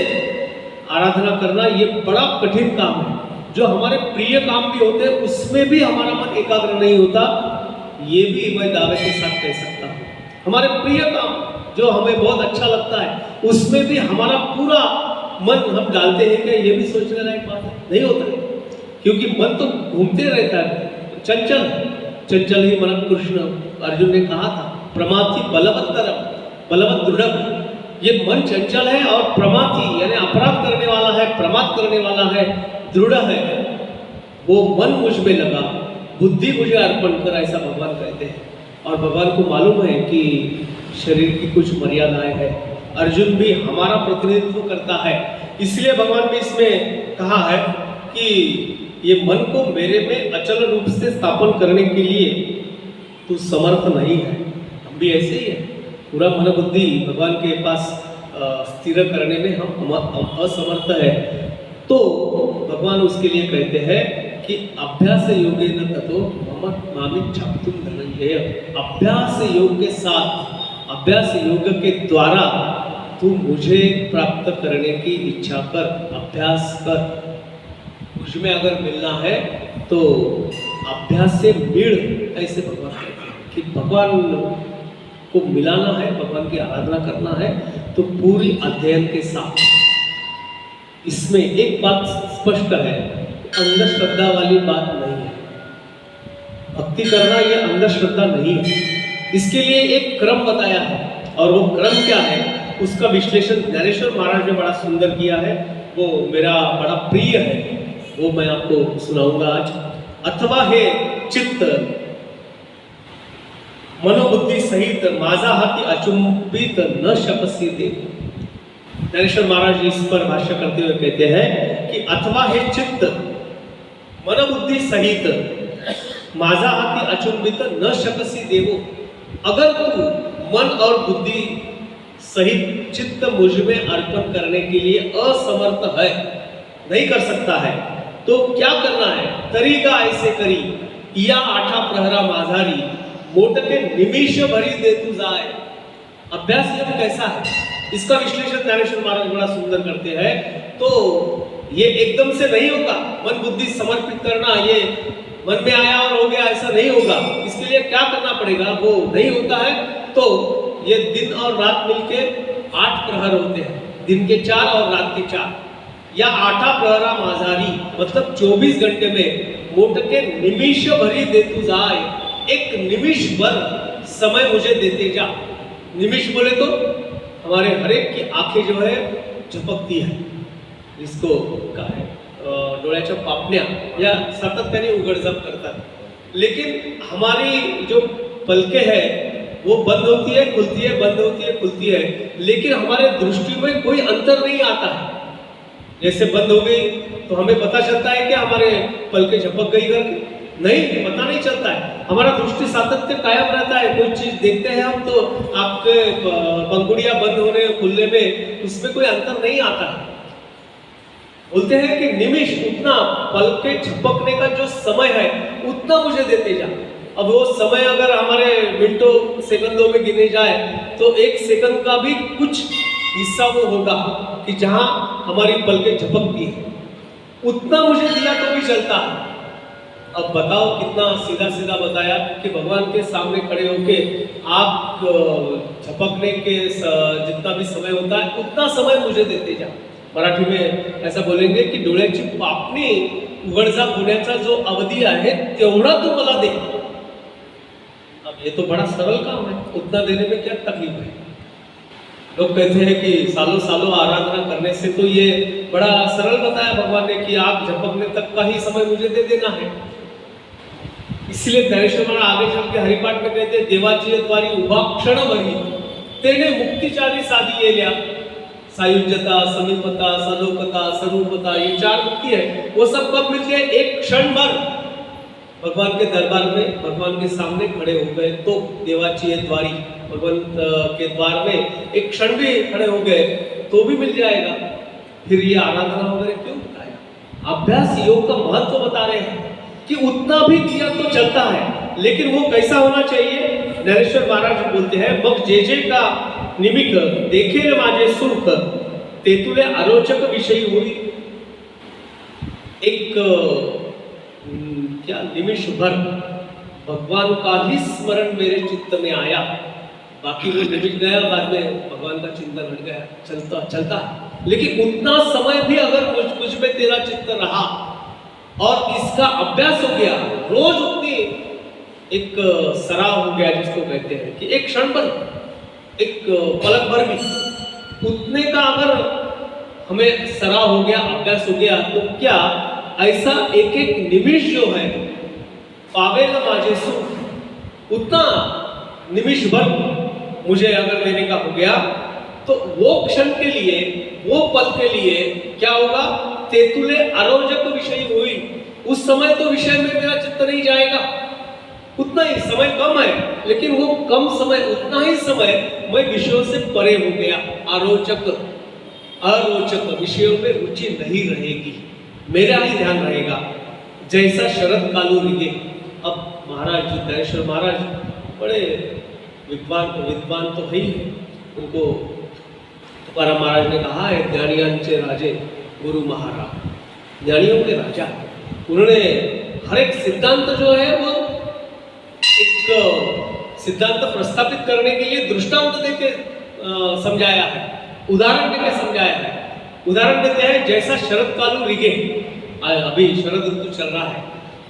आराधना करना ये बड़ा कठिन काम है। जो हमारे प्रिय काम भी होते हैं उसमें भी हमारा मन एकाग्र नहीं होता, ये भी मैं दावे के साथ कह सकता हूँ। हमारे प्रिय काम जो हमें बहुत अच्छा लगता है उसमें भी हमारा पूरा मन हम डालते हैं क्या? ये भी सोचने लायक बात है, नहीं होता है। क्योंकि मन तो घूमते रहता है, चंचल ही मन कृष्ण अर्जुन ने कहा था, प्रमाथि बलवत्तरम बलवत दृढ़। ये मन चंचल है और प्रमाथि यानी अपराध करने वाला है, प्रमाद करने वाला है, दृढ़ है। वो मन मुझ में लगा, बुद्धि मुझे अर्पण कर, ऐसा भगवान कहते हैं। और भगवान को मालूम है कि शरीर की कुछ मर्यादाएं हैं। अर्जुन भी हमारा प्रतिनिधित्व करता है, इसलिए भगवान ने इसमें कहा है कि ये मन को मेरे में अचल रूप से स्थापन करने के लिए तू समर्थ नहीं है। हम भी ऐसे ही है, पूरा मन बुद्धि भगवान के पास स्थिर करने में हम असमर्थ है। तो भगवान उसके लिए कहते हैं कि अभ्यास योगेन ततो मम मामिच्छाप्तुम धनंजय। अभ्यास योग के साथ, अभ्यास योग के द्वारा तू मुझे प्राप्त करने की इच्छा कर, अभ्यास कर। मुझ में अगर मिलना है तो अभ्यास से मिल, ऐसे भगवान कहते हैं कि भगवान को मिलाना है, भगवान की आराधना करना है तो पूरी अध्ययन के साथ। इसमें एक बात स्पष्ट है, अंधश्रद्धा वाली बात नहीं है। भक्ति करना ये अंधश्रद्धा नहीं है। इसके लिए एक क्रम बताया है, और वो क्रम क्या है उसका विश्लेषण ज्ञानेश्वर महाराज ने बड़ा सुंदर किया है। वो मेरा बड़ा प्रिय है, वो मैं आपको सुनाऊंगा आज। अथवा हे चित्त मनोबुद्धि सहित माझा हाथी अचुंबित न शपसी दे। ज्ञानेश्वर महाराज इस पर भाष्य करते हुए कहते हैं कि अथवा हे चित्त मनोबुद्धि सहित माझा हाथी अचुंबित न शपसी देवो। अगर तू मन और बुद्धि सहित चित्त मुझ में अर्पण करने के लिए असमर्थ है, नहीं कर सकता है, तो क्या करना है? तरीका ऐसे करी या आठा प्रहरा माझारी मोटके निमिष भरी दे तू जाए। अभ्यास योग कैसा है इसका विश्लेषण ज्ञानेश्वर महाराज बड़ा सुंदर करते हैं। तो ये एकदम से नहीं होगा, मन बुद्धि समर्पित करना ये मन में आया और हो गया ऐसा नहीं होगा। इसके लिए क्या करना पड़ेगा, वो नहीं होता है। तो ये दिन और रात मिलके 8 प्रहर होते हैं, दिन के 4 और रात के 4, या आठा प्रहरा माझारी मतलब 24 घंटे में मोटके निमिष भरी दे तू जाए। एक निमिष भर समय मुझे देते जा। निमिष बोले तो हमारे हरेक की आंखें जो है झपकती है, इसको काय डोळ्याच्या पापण्या या सातत्याने उघडझाप करतात। लेकिन हमारी जो पलके है वो बंद होती है खुलती है, बंद होती है खुलती है, लेकिन हमारे दृष्टि में कोई अंतर नहीं आता है। जैसे बंद हो गई तो हमें पता चलता है कि हमारे पलकें झपक गई करके, नहीं, पता नहीं चलता है। हमारा दृष्टि सातत्य कायम रहता है। कोई चीज देखते हैं हम तो आपके पंखुड़ियां बंद होने खुलने में उसमें कोई अंतर नहीं आता है। बोलते हैं कि निमिष उतना, पल के झपकने का जो समय है उतना मुझे देते जा। अब वो समय अगर हमारे मिनटों सेकंडों में गिने जाए तो एक सेकंड का भी कुछ हिस्सा वो होगा कि जहां हमारी पलकें झपकती है, उतना मुझे दिया तो भी चलता है। अब बताओ कितना सीधा सीधा बताया कि भगवान के सामने खड़े होके आप झपकने के जितना भी समय होता है उतना समय मुझे देते जा। मराठी में ऐसा बोलेंगे की डोळ्याची पापणी उघडझाप होण्याचा जो अवधी आहे तेवढा तू मला दे। अब ये तो बड़ा सरल काम है, उतना देने में क्या तकलीफ है। लोग कहते हैं कि सालों सालों आराधना करने से तो ये बड़ा सरल बताया भगवान ने कि आप झपकने तक का ही समय मुझे दे देना है। इसलिए ज्ञानेश्वर महाराज आगे चल के हरिपाठ में कहते हैं देवाची द्वारी उभा क्षण भरी तेने मुक्तिचारी साधी येल्या। सायुज्यता, समीपता, सलोकता, स्वरूपता, ये 4 मुक्ति है। वो सब कब मिलती है? एक क्षण भर भगवान के दरबार में, भगवान के सामने खड़े हो गए तो देवाची द्वारी, भगवान के द्वार में एक क्षण भी खड़े हो गए तो भी मिल जाएगा। फिर ये आराधना वगैरह क्यों बताया? अभ्यास योग का महत्व बता रहे हैं कि उतना भी किया तो चलता है, लेकिन वो कैसा होना चाहिए? ज्ञानेश्वर महाराज बोलते हैं मग जे जे का निमिक देखेल माझे सुख तेतुले आरोचक विषयी हुई। एक क्या निमिष भर भगवान का ही स्मरण मेरे चित्त में आया, बाकी वो निमिष गया, बाद में भगवान का चिंतन हट गया, चलता है। लेकिन उतना समय भी अगर मुझ में तेरा चित्त रहा और इसका अभ्यास हो गया, रोज उतनी एक सराव हो गया जिसको कहते हैं कि एक क्षण भर, एक पलक भर भी उतने का अगर हमें सराव हो गया, अभ्यास हो गया, तो क्या ऐसा एक एक निमिष जो है पावेगा माझे सुख, उतना निमिष भर मुझे अगर लेने का हो गया तो वो क्षण के लिए, वो पल के लिए क्या होगा? तेतुले अरोचक विषय हुई। उस समय तो विषय में मेरा चित्त नहीं जाएगा, उतना ही समय कम है, लेकिन वो कम समय, उतना ही समय मैं विषयों से परे हो गया। अरोचक विषयों में रुचि नहीं रहेगी, मेरा ही ध्यान रहेगा। जैसा शरद कालू रिगे। अब महाराज ज्ञानेश्वर महाराज बड़े विद्वान तो है ही, उनको तुकाराम महाराज ने कहा है ज्ञानियांचे राजे गुरु महाराज, ज्ञानियों के राजा। उन्होंने हर एक सिद्धांत जो है वो एक सिद्धांत प्रस्थापित करने के लिए दृष्टांत देके समझाया है, उदाहरण देके समझाया है। उदाहरण देते हैं जैसा शरद कालू रिगे, अभी शरद ऋतु चल रहा है,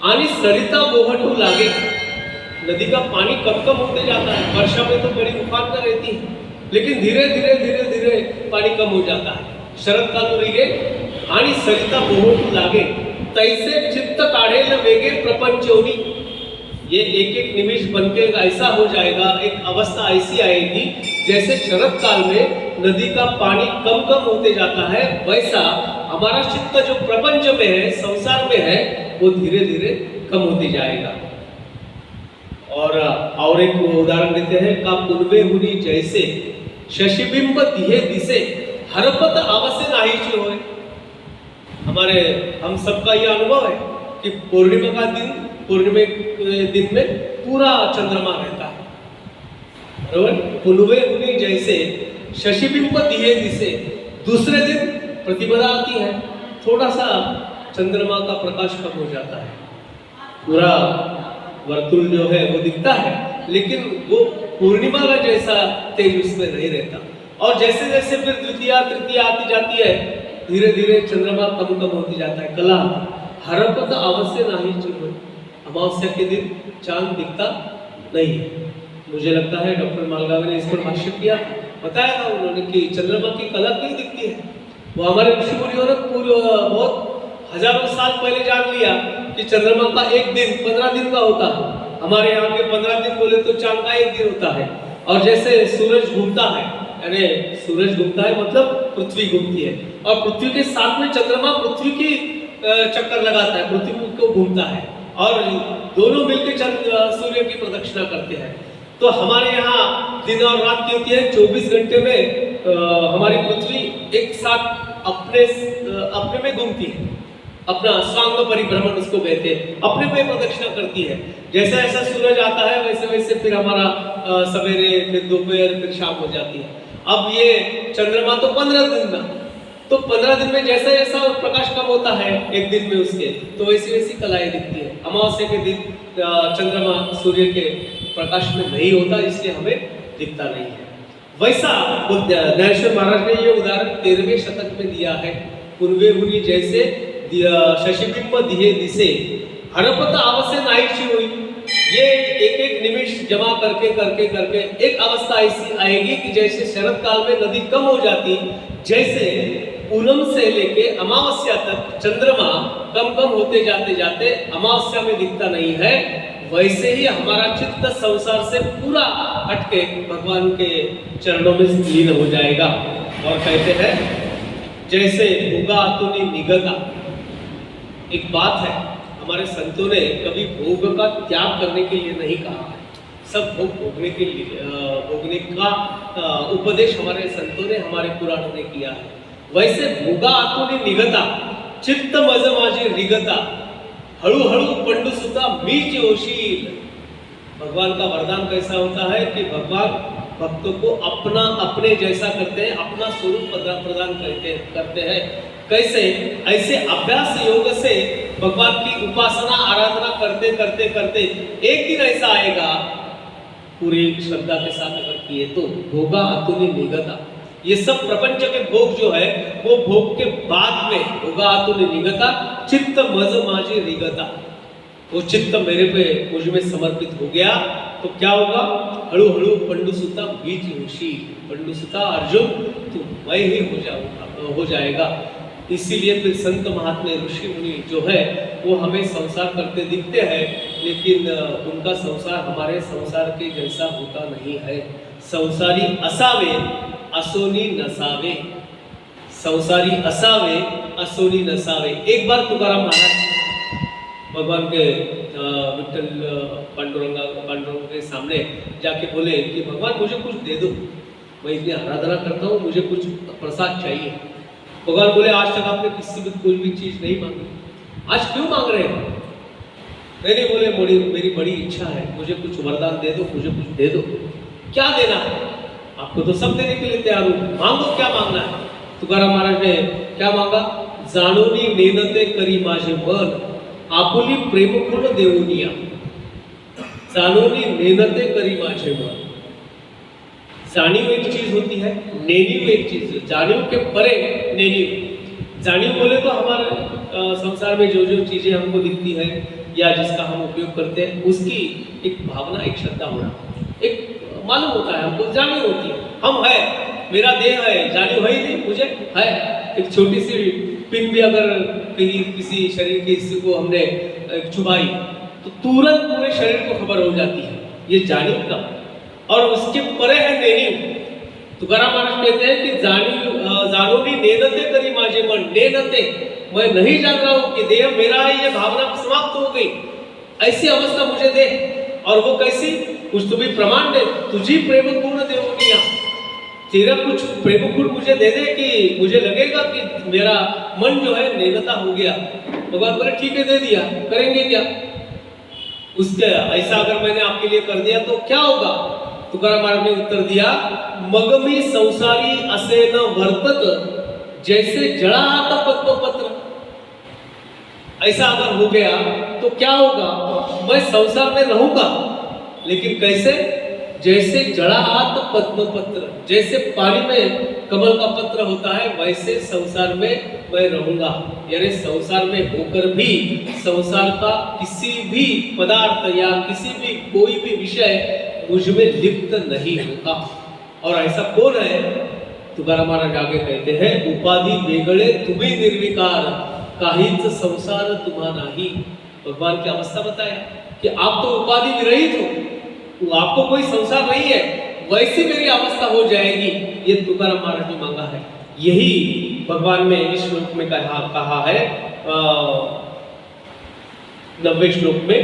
आणि सरिता बोहटू लागे, नदी का पानी कम कम होते जाता है। वर्षा में तो बड़ी उफान कर रहती है, लेकिन धीरे धीरे पानी कम हो जाता है। शरद कालू रिगे आणि सरिता बोहटू लागे, तैसे चित्त काढेल वेगे प्रपंचोनी। ये एक एक निमिष बनके ऐसा हो जाएगा, एक अवस्था ऐसी आएगी जैसे शरद काल में नदी का पानी कम कम होते जाता है, वैसा हमारा चित्त जो प्रपंच में है, संसार में है, वो धीरे धीरे कम होते जाएगा। और एक उदाहरण देते हैं का पूर्वे हुनी जैसे शशिबिंब दिहे दिसे हरपत आवसे नाहीची होय। हम सबका यह अनुभव है कि पूर्णिमा का दिन, पूर्णिमा के दिन में पूरा चंद्रमा रहता है, बराबर। पुनवे हुनी जैसे शशिबिंब दिहे दिसे, दूसरे दिन प्रतिपदा आती है, थोड़ा सा चंद्रमा का प्रकाश कम हो जाता है, पूरा वर्तुल जो है वो दिखता है, लेकिन वो पूर्णिमा का जैसा तेज उसमें नहीं रहता। और जैसे जैसे फिर द्वितीया तृतीया आती जाती है, धीरे धीरे चंद्रमा कम कम होती जाता है। कला हरपत अवश्य नहीं चलो, अमावस्या के दिन चांद दिखता नहीं है। मुझे लगता है डॉक्टर मालगावे ने इस पर भाष्य किया, बताया था उन्होंने कि चंद्रमा की कला क्यों दिखती है। वो हमारे ऋषि मुनियों ने बहुत हजारों साल पहले जान लिया कि चंद्रमा का एक दिन 15 दिन का होता है। हमारे यहाँ के 15 दिन बोले तो चांद का एक दिन होता है। और जैसे सूरज घूमता है, यानी सूरज घूमता है मतलब पृथ्वी घूमती है, और पृथ्वी के साथ में चंद्रमा पृथ्वी की चक्कर लगाता है, पृथ्वी को घूमता है, और दोनों मिलकर सूर्य की प्रदक्षिणा करते हैं। तो हमारे यहाँ दिन और रात की होती है, 24 घंटे में हमारी पृथ्वी एक साथ अपने में घूमती है, अपना स्वांग परिभ्रमण उसको कहते हैं, अपने में प्रदक्षिणा करती है। जैसा जैसा सूरज आता है वैसे वैसे फिर हमारा सवेरे, फिर दोपहर, फिर शाम हो जाती है। अब ये चंद्रमा तो 15 दिन में, तो 15 दिन में जैसा जैसा प्रकाश कम होता है एक दिन में उसके, तो वैसी वैसी कलाएं दिखती है। अमावस्या के दिन चंद्रमा सूर्य के प्रकाश में नहीं होता, इसलिए हमें दिखता नहीं है। वैसा ज्ञानेश्वर महाराज ने ये उदाहरण 13वें शतक में दिया है। पूर्वे हुनी जैसे शशिबिंब दिए दिसे हरपत आवश्य नाइची हुई। ये एक एक निमिष जमा करके करके करके एक अवस्था ऐसी आएगी कि जैसे शरद काल में नदी कम हो जाती, जैसे पूनम से लेके अमावस्या तक चंद्रमा कम कम होते जाते जाते अमावस्या में दिखता नहीं है, वैसे ही हमारा चित्त संसार से पूरा हटके भगवान के चरणों में लीन हो जाएगा। और कहते हैं जैसे भोगा तुनि निगता। एक बात है, हमारे संतों ने कभी भोग का त्याग करने के लिए नहीं कहा है, सब भोग भोगने के लिए भोगने का उपदेश हमारे संतों ने, हमारे पुराणों ने किया है। वैसे भोगा आतुनी निगता चित्त मज माझी रिगता हळू हळू पंडु सुता मीच होशील। भगवान का वरदान कैसा होता है कि भगवान भक्तों को अपना अपने जैसा करते हैं, अपना स्वरूप प्रदान करते हैं। कैसे? ऐसे अभ्यास योग से भगवान की उपासना आराधना करते करते करते एक दिन ऐसा आएगा, पूरी श्रद्धा के साथ अगर किए तो भोगा अतुनि निगता। ये सब प्रपंच के भोग जो है वो भोग के बाद में भोगा अतुनि निगता चित्त मज माझी रिगता। वो चित्त मेरे पे मुझ में समर्पित हो गया तो क्या होगा? हळू हळू पंडुसुता बीज ऋषि, पंडुसुता अर्जुन तू मैं ही हो जाएगा। इसीलिए फिर संत महात्मा ऋषि मुनि जो है वो हमें संसार करते दिखते हैं, लेकिन उनका संसार हमारे संसार के जैसा होता नहीं है। संसारी असावे असोनी नसावे, संसारी असावे असोनी नसावे। एक बार तुकाराम महाराज भगवान के विठ्ठल पांडुरंग के सामने जाके बोले कि भगवान मुझे कुछ दे दो, मैं इतनी आराधना करता हूँ, मुझे कुछ प्रसाद चाहिए। भगवान बोले आज तक आपने किसी भी कोई भी चीज नहीं मांगी, आज क्यों मांग रहे हो? मैंने बोले मेरी बड़ी इच्छा है, मुझे कुछ वरदान दे दो, मुझे कुछ दे दो। क्या देना है? आपको तो सब देने के लिए तैयार हूँ, मांगो क्या मांगना है। तुकाराम महाराज ने क्या मांगा? जाणोनी नेनते करी माझे मन आपुली प्रेमपूर्ण देवनिया। जाणोनी नेनते करी माझे मन। जाणीव एक चीज होती है, नेनीव एक चीज है। जाणीव के परे नेनीव। जाणीव बोले तो हमारे संसार में जो जो चीजें हमको दिखती है या जिसका हम उपयोग करते हैं उसकी एक भावना, एक श्रद्धा होना, एक मालूम होता है हमको, जाणीव होती है। हम है, मेरा देह है, जाणीव है ही नहीं, मुझे है। एक छोटी सी पिन भी अगर कहीं किसी शरीर के हिस्से को हमने चुभाई तो तुरंत पूरे शरीर को खबर हो जाती है, ये जाणीव का। और उसके परे है नेनीव। तुकाराम महाराज कहते हैं कि जाणोनी नेनते करी माझे मन। नेनते, मैं नहीं जान रहा हूं कि देह मेरा है, ये भावना समाप्त हो गई, ऐसी अवस्था मुझे दे। और वो कैसी? कुछ तो भी प्रमाण दे, तुझी प्रेमपूर्ण देवनिया, तेरा कुछ प्रेमपूर्ण मुझे दे दे कि मुझे लगेगा कि मेरा मन जो है नेनता हो गया। भगवान बोले ठीक है, दे दिया, करेंगे क्या? उसके ऐसा अगर मैंने आपके लिए कर दिया तो क्या होगा? तुकाराम महाराज ने उत्तर दिया, मगमी संसारी असे न वर्तत जैसे जड़ा आता पद्मपत्र। ऐसा अगर हो गया तो क्या होगा? मैं संसार में रहूंगा, लेकिन कैसे? जैसे जड़ात पद्मपत्र, जैसे पानी में कमल का पत्र होता है वैसे संसार में मैं रहूंगा। यानी संसार में होकर भी संसार का किसी भी पदार्थ या किसी भी कोई भी विषय मुझ में लिप्त नहीं होगा। और ऐसा कौन है? तुकाराम महाराज आगे कहते हैं, उपाधि वेगळे तुम्ही निर्विकार काहीच संसार तुम्हा नाही। भगवान की अवस्था बताया कि आप तो उपाधि विरहित हो, तो आपको कोई संसार नहीं है, वैसी मेरी अवस्था हो जाएगी, ये तुकाराम महाराज ने मांगा है। यही भगवान ने इस श्लोक में कहा है। 90वें श्लोक में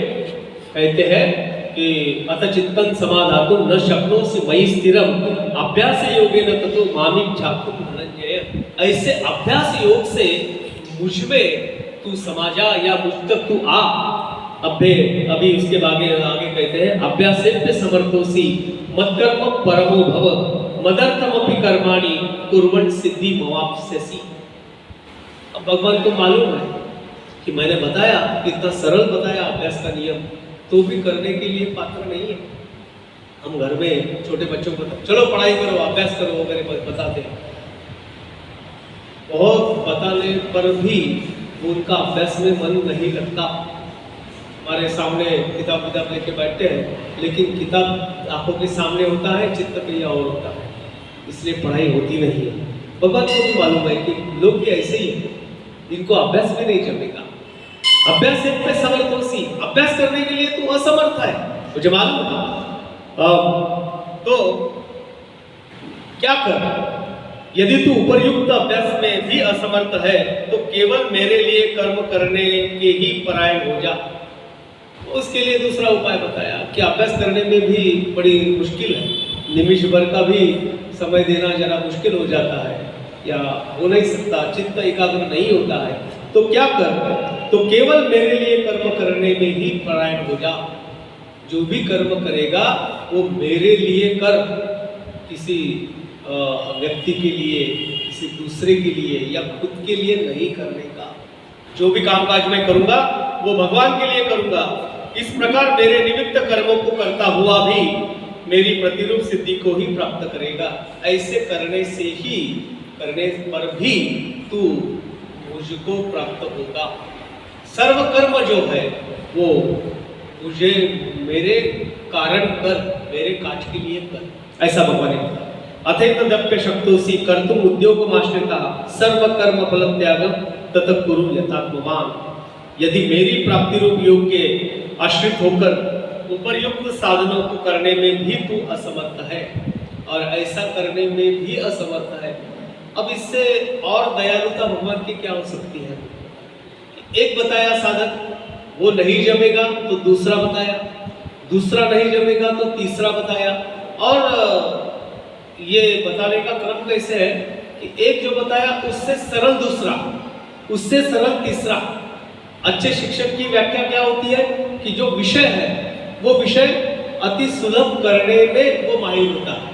कहते हैं कि अथ चित्तं समाधातुं न शक्नोसि मयि स्थिरम अभ्यास योगेन ततो मामिं चाप्तुं धनंजय। ऐसे अभ्यास योग से मुझमें तू समा जा या मुझ तक तू आ। अभी उसके आगे कहते हैं अभ्यासेभ्य समर्थोसि मत्कर्म परमो भव मदर्थमपि कर्माणि कुर्वन् सिद्धि मवाप्स्यसि। अब भगवान को मालूम है कि मैंने बताया, इतना सरल बताया अभ्यास का नियम, तो भी करने के लिए पात्र नहीं है। हम घर में छोटे बच्चों को चलो पढ़ाई करो, अभ्यास करो वगैरह बताते हैं, बहुत बताने पर भी उनका अभ्यास में मन नहीं लगता। हमारे सामने किताब लेके बैठते हैं, लेकिन किताब आंखों के सामने होता है, चित्त क्रिया और होता है, इसलिए पढ़ाई होती नहीं है। भगवान को भी मालूम है कि लोग भी ऐसे ही हैं, इनको अभ्यास भी नहीं जमेगा। अभ्यास एक पे समर्थोसी, अभ्यास करने के लिए तू असमर्थ है, मुझे मालूम है। तो क्या कर, यदि तू उपरयुक्त अभ्यास में भी असमर्थ है तो केवल मेरे लिए कर्म करने के ही परायण हो जा। उसके लिए दूसरा उपाय बताया कि अभ्यास करने में भी बड़ी मुश्किल है, निमिष भर का भी समय देना जरा मुश्किल हो जाता है या हो नहीं सकता, चित्त एकाग्र नहीं होता है। तो क्या कर, तो केवल मेरे लिए कर्म करने में ही परायण हो जा। जो भी कर्म करेगा वो मेरे लिए कर, किसी व्यक्ति के लिए, किसी दूसरे के लिए या खुद के लिए नहीं करने का। जो भी कामकाज मैं करूंगा वो भगवान के लिए करूंगा। इस प्रकार मेरे निमित्त कर्मों को करता हुआ भी मेरी प्रतिरूप सिद्धि को ही प्राप्त करेगा। ऐसे करने पर भी तू मुझको प्राप्त होगा। सर्व कर्म जो है वो मुझे मेरे कारण कर, मेरे काज के लिए कर, ऐसा भगवान ने कहा। अथैतदप्य शक्तोसि कर्तुम उद्योगमाश्रिता सर्व कर्म फल त्यागम तत कुरु यथात्मवान। यदि मेरी प्राप्ति रूप योग के आश्रित होकर उपर्युक्त साधनों को करने में भी तू असमर्थ है और ऐसा करने में भी असमर्थ है, अब इससे और दयालुता भगवान की क्या हो सकती है। एक बताया साधन, वो नहीं जमेगा तो दूसरा बताया, दूसरा नहीं जमेगा तो तीसरा बताया। और ये बताने का क्रम कैसे है कि एक जो बताया उससे सरल दूसरा, उससे सरल तीसरा। अच्छे शिक्षक की व्याख्या क्या होती है कि जो विषय है वो विषय अति सुलभ करने में वो माहिर होता है।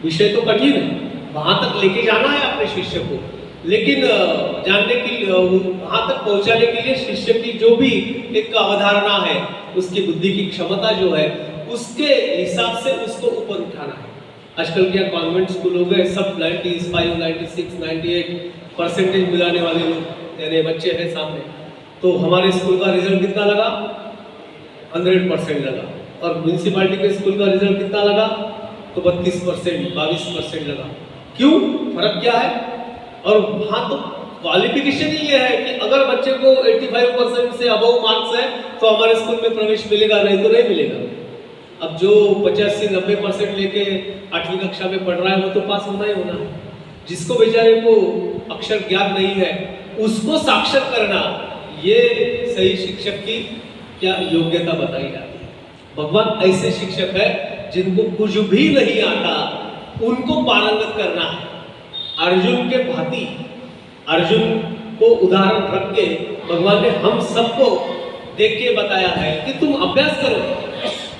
विषय तो कठिन है, वहां तक लेके जाना है अपने शिष्य को, लेकिन जानने की वहां तक पहुंचाने के लिए शिष्य की जो भी एक अवधारणा है, उसकी बुद्धि की क्षमता जो है, उसके हिसाब से उसको ऊपर उठाना है। आजकल क्या कॉन्वेंट स्कूल हो गए, सब 95, 96, 98% मिलाने वाले लोग यानी बच्चे हैं सामने। तो हमारे स्कूल का रिजल्ट कितना लगा? 100% लगा। और म्यूनसिपालिटी के स्कूल का रिजल्ट कितना लगा? तो 32%, 22% लगा। क्यों? फर्क क्या है? और वहाँ तो क्वालिफिकेशन ही ये है कि अगर बच्चे को 85% से अबव मार्क्स है तो हमारे स्कूल में प्रवेश मिलेगा, नहीं तो नहीं मिलेगा। अब जो 85-90% लेके 8वीं कक्षा में पढ़ रहा है वो तो पास होना ही होना है। जिसको बेचारे को अक्षर ज्ञान नहीं है उसको साक्षर करना, ये सही शिक्षक की क्या योग्यता बताई जाती है। भगवान ऐसे शिक्षक है जिनको कुछ भी नहीं आता उनको पारंगत करना है। अर्जुन के भांति, अर्जुन को उदाहरण रख के भगवान ने हम सबको देख के बताया है कि तुम अभ्यास करो।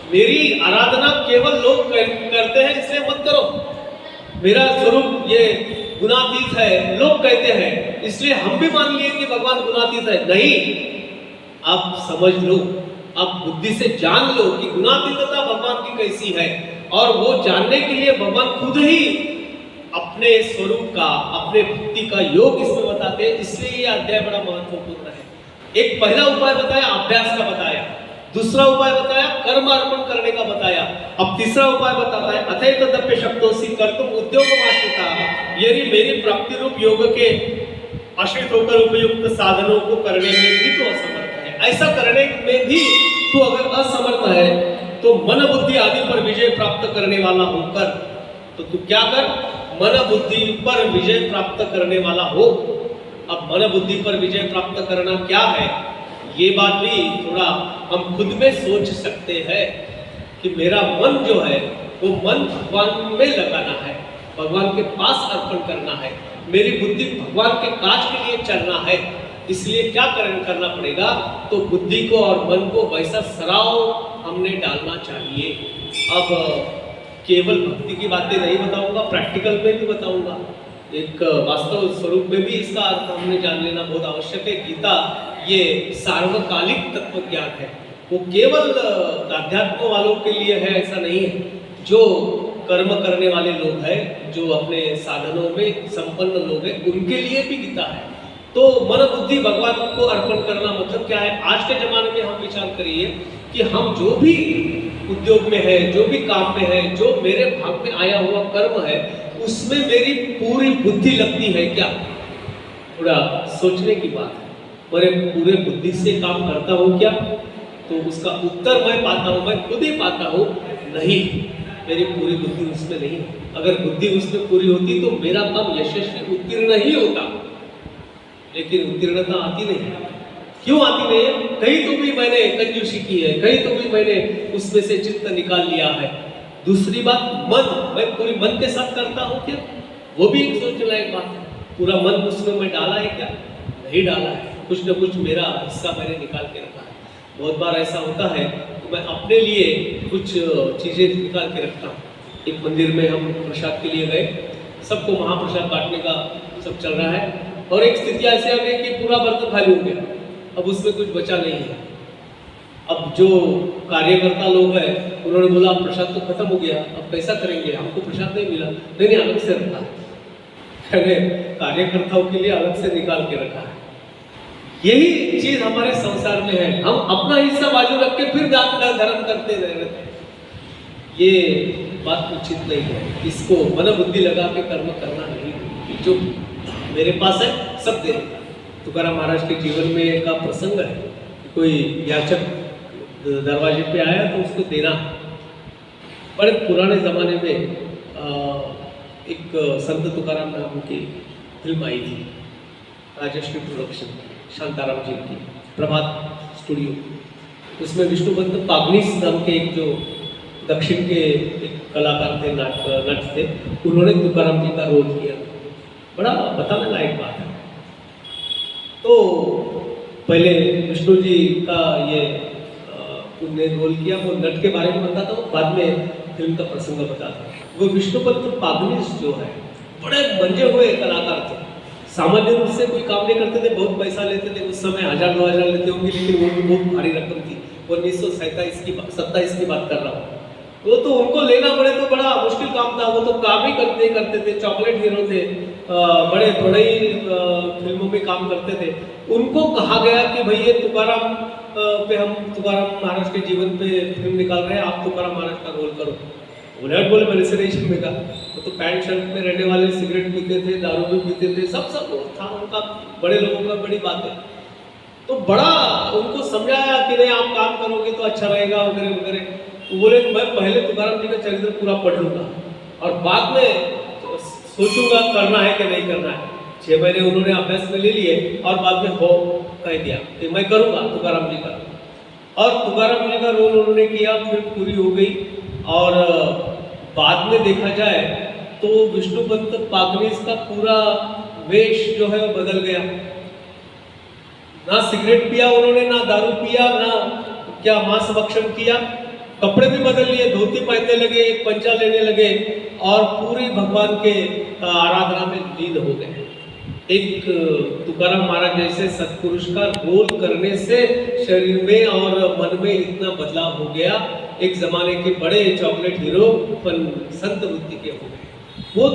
मेरी आराधना केवल लोग करते हैं इसलिए मत करो। मेरा स्वरूप ये गुणातीत है, लोग कहते हैं इसलिए हम भी मान लिए कि भगवान गुणातीत है। नहीं, आप समझ लो, आप बुद्धि से जान लो कि गुणातीतता भगवान की कैसी है, और वो जानने के लिए भगवान खुद ही अपने स्वरूप का, अपने भक्ति का योग इसमें बताते हैं। इसलिए ये अध्याय बड़ा महत्वपूर्ण है। एक पहला उपाय बताया, अभ्यास का बताया, दूसरा उपाय बताया कर्म अर्पण करने का बताया, अब तीसरा उपाय बताता है अथैतदप्य शक्तोसि कर्तुम उद्योगमाश्रिता। यदि मेरी प्राप्ति रूप योग के आश्रित होकर उपयुक्त साधनों को करने में भी तो असमर्थ है। ऐसा करने में भी तो अगर असमर्थ है तो मन बुद्धि आदि पर विजय प्राप्त करने वाला होकर, तो तू क्या कर, मन बुद्धि पर विजय प्राप्त करने वाला हो। अब मन बुद्धि पर विजय प्राप्त करना क्या है, ये बात भी थोड़ा हम खुद में सोच सकते हैं कि मेरा मन जो है वो मन भगवान में लगाना है, भगवान के पास अर्पण करना है, मेरी बुद्धि भगवान के काज के लिए चलना है। इसलिए क्या करना पड़ेगा, तो बुद्धि को और मन को वैसा सराव हमने डालना चाहिए। अब केवल भक्ति की बातें नहीं बताऊंगा, प्रैक्टिकल में भी बताऊंगा, एक वास्तव स्वरूप में भी इसका अर्थ हमने जान लेना बहुत आवश्यक है। गीता ये सार्वकालिक तत्व ज्ञान है, वो केवल अध्यात्म वालों के लिए है ऐसा नहीं है। जो कर्म करने वाले लोग हैं, जो अपने साधनों में संपन्न लोग हैं, उनके लिए भी गीता है। तो मन बुद्धि भगवान को अर्पण करना मतलब क्या है। आज के जमाने में हम विचार करिए कि हम जो भी उद्योग में है, जो भी काम में है, जो मेरे भाग में आया हुआ कर्म है, उसमें मेरी पूरी बुद्धि लगती है क्या, थोड़ा सोचने की बात है। मैं पूरे बुद्धि से काम करता हूँ क्या, तो उसका उत्तर मैं पाता हूँ, मैं खुद ही पाता हूँ, नहीं, मेरी पूरी बुद्धि उसमें नहीं। अगर बुद्धि उसमें पूरी होती तो मेरा काम यशस्वी उत्तीर्ण ही होता, लेकिन उत्तीर्णता आती नहीं। क्यों आती नहीं है, कहीं तो भी मैंने कंजूसी की है, कहीं तो भी मैंने उसमें से चित्त निकाल लिया है। दूसरी बात, मन, मैं पूरी मन के साथ करता हूँ क्या, वो भी एक सोचने लायक बात है। पूरा मन उसमें मैं डाला है क्या, नहीं डाला है, कुछ न कुछ मेरा हिस्सा मैंने निकाल के रखा है। बहुत बार ऐसा होता है तो मैं अपने लिए कुछ चीज़ें निकाल के रखता हूँ। एक मंदिर में हम प्रसाद के लिए गए, सबको महाप्रसाद बांटने का सब चल रहा है, और एक स्थिति ऐसी आ गई कि पूरा बर्तन खाली हो गया, अब उसमें कुछ बचा नहीं है। अब जो कार्यकर्ता लोग हैं उन्होंने बोला प्रसाद तो खत्म हो गया, अब कैसा करेंगे, हमको प्रसाद नहीं मिला। नहीं, अलग से रखा है, कार्यकर्ताओं के लिए अलग से निकाल के रखा है। यही चीज हमारे संसार में है, हम अपना हिस्सा बाजू रख के फिर दान धर्म करते रहते हैं। ये बात उचित नहीं है, इसको मन बुद्धि लगा के कर्म करना नहीं। जो मेरे पास है सब दे। तुकाराम महाराज के जीवन में का प्रसंग है, कोई याचक दरवाजे पे आया तो उसको देना। बड़े पुराने ज़माने में एक संत तुकाराम नाम की फिल्म आई थी, राजश्री प्रोडक्शन, शांताराम जी की, प्रभात स्टूडियो। उसमें विष्णुपंत पागनीस नाम के एक जो दक्षिण के एक कलाकार थे, नट थे, उन्होंने तुकाराम जी का रोल किया। बड़ा बताने लायक बात है। तो पहले विष्णु जी का ये उन्होंने रोल किया, वो नट के बारे में बताता हूँ, बाद में फिल्म का प्रसंग बताता हूँ। वो विष्णुपंत पागनीस जो है बड़े मंजे हुए कलाकार थे, सामान्य रूप से कोई काम नहीं करते थे, बहुत पैसा लेते थे। उस समय 1000-2000 लेते होंगे, लेकिन वो भी बहुत भारी रकम थी। 1927 की बात कर रहा हूँ। वो तो उनको लेना पड़े तो बड़ा मुश्किल काम था, वो तो काम ही करते थे, चॉकलेट हीरो थे, बड़े बड़े ही फिल्मों में काम करते थे। उनको कहा गया कि भाई ये तुकाराम पे हम तुकाराम महाराज के जीवन पे फिल्म निकाल रहे हैं, आप तुकाराम महाराज का रोल करो। उन्हें बोले मेरे से नहीं जमेगा। वो तो पैंट शर्ट में रहने वाले, सिगरेट पीते थे, दारू भी पीते थे, सब था उनका, बड़े लोगों का बड़ी बात है। तो बड़ा उनको समझाया कि नहीं आप काम करोगे तो अच्छा रहेगा वगैरह वगैरह। तो बोले मैं पहले तुकाराम जी का चरित्र पूरा पढ़ लूँगा और बाद में सोचूंगा करना है कि नहीं करना है। 6 महीने उन्होंने अभ्यास में ले लिए और बाद में हो कह दिया कि मैं करूँगा तुकाराम जी का। और तुकाराम जी का रोल उन्होंने किया, फिल्म पूरी हो गई। और बाद में देखा जाए तो विष्णुपंत पागनीस का पूरा वेश जो है वो बदल गया। ना सिगरेट पिया उन्होंने, ना दारू पिया, ना क्या मांस भक्षण किया, कपड़े भी बदल लिए, धोती पहनने लगे, एक पंचा लेने लगे और पूरी भगवान के आराधना में लीन हो गए। एक तुकाराम महाराज जैसे सत्पुरुष का रोल करने से शरीर में और मन में इतना बदलाव हो गया। एक जमाने के बड़े चॉकलेट हीरो संत वृत्ति के हो गए। वो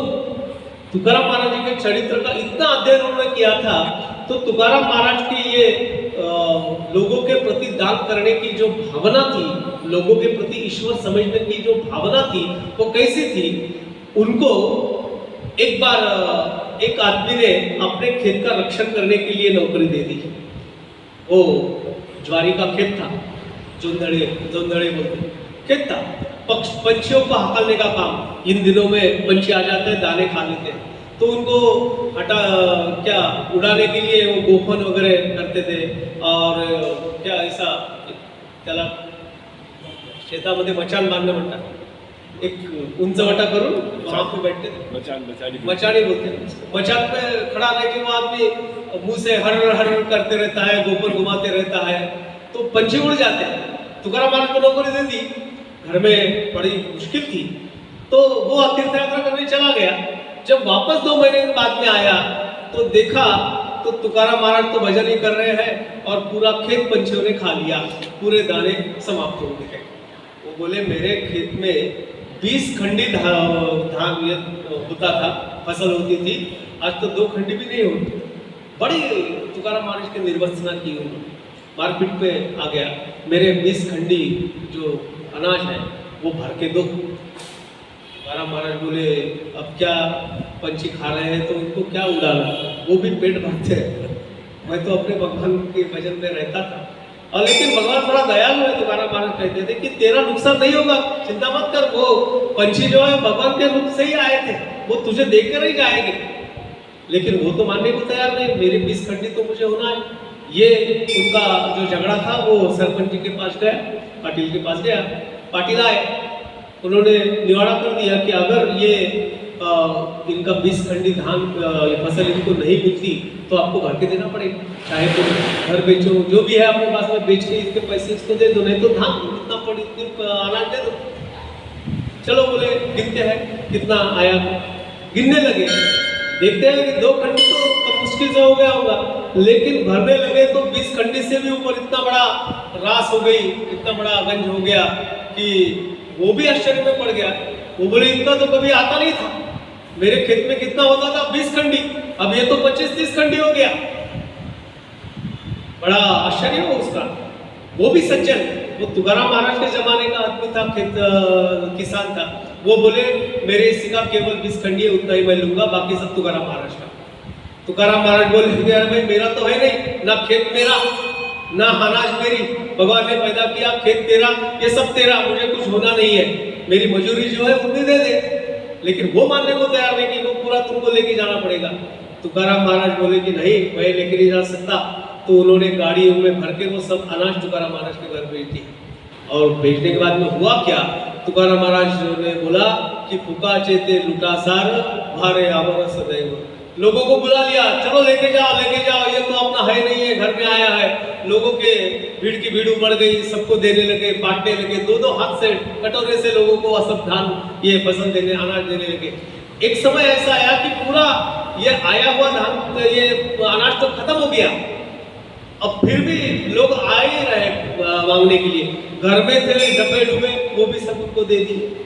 तुकाराम महाराज जी के चरित्र का इतना अध्ययन उन्होंने किया था। तो तुकाराम महाराज की ये लोगों के प्रति दान करने की जो भावना थी, लोगों के प्रति ईश्वर समझने की जो भावना थी, वो कैसी थी। उनको एक बार एक आदमी ने अपने खेत का रक्षण करने के लिए नौकरी दे दी। वो ज्वारी का खेत था, जोंधड़े बोलते, खेत था। पंछियों को हकलने का काम, इन दिनों में पंछी आ जाते हैं, दाने खा लेते हैं, तो उनको क्या उड़ाने के लिए वो गोफन वगैरह करते थे। और क्या ऐसा त्याला शेतामध्ये मचान बांधणं म्हणतात, एक उंच वटा करून वहां पे बैठते थे, मचानी बोलते हैं। मचान पे खड़ा रह के वो आदमी मुंह से हर हर करते रहता है, गोफन घुमाते रहता है, तो पंछी उड़ जाते हैं। तुकाराम महाराज को नौकरी दे दी, घर में बड़ी मुश्किल थी, तो वो तीर्थ यात्रा करने चला गया। जब वापस 2 महीने बाद में आया तो देखा तो तुकाराम महाराज तो भजन ही कर रहे हैं और पूरा खेत पंछियों ने खा लिया, पूरे दाने समाप्त हो गए। वो बोले मेरे खेत में 20 खंडी धान होता था, फसल होती थी, आज तो 2 खंडी भी नहीं होती। बड़ी तुकाराम महाराज की निर्वसना की, उन्होंने मारपीट पे आ गया। मेरे 20 खंडी जो अनाज है वो भर के दो। तुकाराम महाराज बोले अब क्या, पंछी खा रहे हैं तो उनको क्या उड़ाना, वो भी पेट भरते हैं, मैं तो अपने भगवान के भजन में रहता था। और लेकिन भगवान बड़ा दयालु है। तुकाराम महाराज कहते थे कि तेरा नुकसान नहीं होगा, चिंता मत कर, वो पंछी जो है भगवान के रूप से ही आए थे, वो तुझे देकर ही जाएंगे। लेकिन वो तो मानने को तैयार नहीं, मेरी 20 खंडी तो मुझे होना है। ये उनका जो झगड़ा था वो सरपंच जी के पास गया, पाटिल के पास गया। पाटिल आए, उन्होंने निवाड़ा कर दिया कि अगर ये इनका 20 खंडी धान फसल इनको नहीं मिलती तो आपको भर के देना पड़ेगा, चाहे तो घर बेचो, जो भी है अपने पास में बेच के इसके पैसे इसको दे दो, नहीं तो धान कितना पड़ी अनाज दे दो। चलो बोले गिनते हैं कितना आया, गिनने लगे, देखते हैं कि 2 खंडी तो मुश्किल से हो गया होगा, लेकिन भरने लगे तो 20 खंडी से भी ऊपर इतना बड़ा रास हो गई, इतना बड़ा गंज हो गया कि वो भी आश्चर्य में पड़ गया। वो बोले इतना तो कभी आता नहीं था, मेरे खेत में कितना होता था 20 खंडी, अब ये तो 25-30 खंडी हो गया। बड़ा आश्चर्य हो उसका। वो भी सज्जन, वो तुकाराम महाराज के जमाने का आदमी था, खेत किसान था। वो बोले मेरे इसी का केवल 20 खंडी है, उतना ही मैं लूंगा, बाकी सब तुकाराम महाराज का। तुकाराम महाराज बोले यार भाई मेरा तो है नहीं, ना खेत मेरा ना अनाज मेरी, भगवान ने पैदा किया, खेत तेरा, ये सब तेरा, मुझे कुछ होना नहीं है, मेरी मजूरी जो है उतनी दे दे। लेकिन वो मानने को तैयार नहीं कि वो पूरा तुमको लेके जाना पड़ेगा। तुकाराम महाराज बोले कि नहीं मैं लेके नहीं जा सकता। तो उन्होंने गाड़ियों में भर के वो सब अनाज तुकाराम महाराज के घर भेज दी। और भेजने के बाद में हुआ क्या, तुकाराम महाराज ने बोला कि फुका चेते लुटासार भारे आवर सदैव, लोगों को बुला लिया, चलो लेके जाओ, ये तो अपना है नहीं है, घर में आया है। लोगों के भीड़ की भीड़ उमड़ गई, सबको देने लगे, बांटने लगे, 2-2 हाथ से कटोरे से लोगों को सब धान ये फसल देने, अनाज देने लगे। एक समय ऐसा आया कि पूरा ये आया हुआ धान, ये अनाज तो खत्म हो गया, अब फिर भी लोग आ ही रहे मांगने के लिए, घर में थे डब्बे डुबे, वो भी सब उनको दे दिए।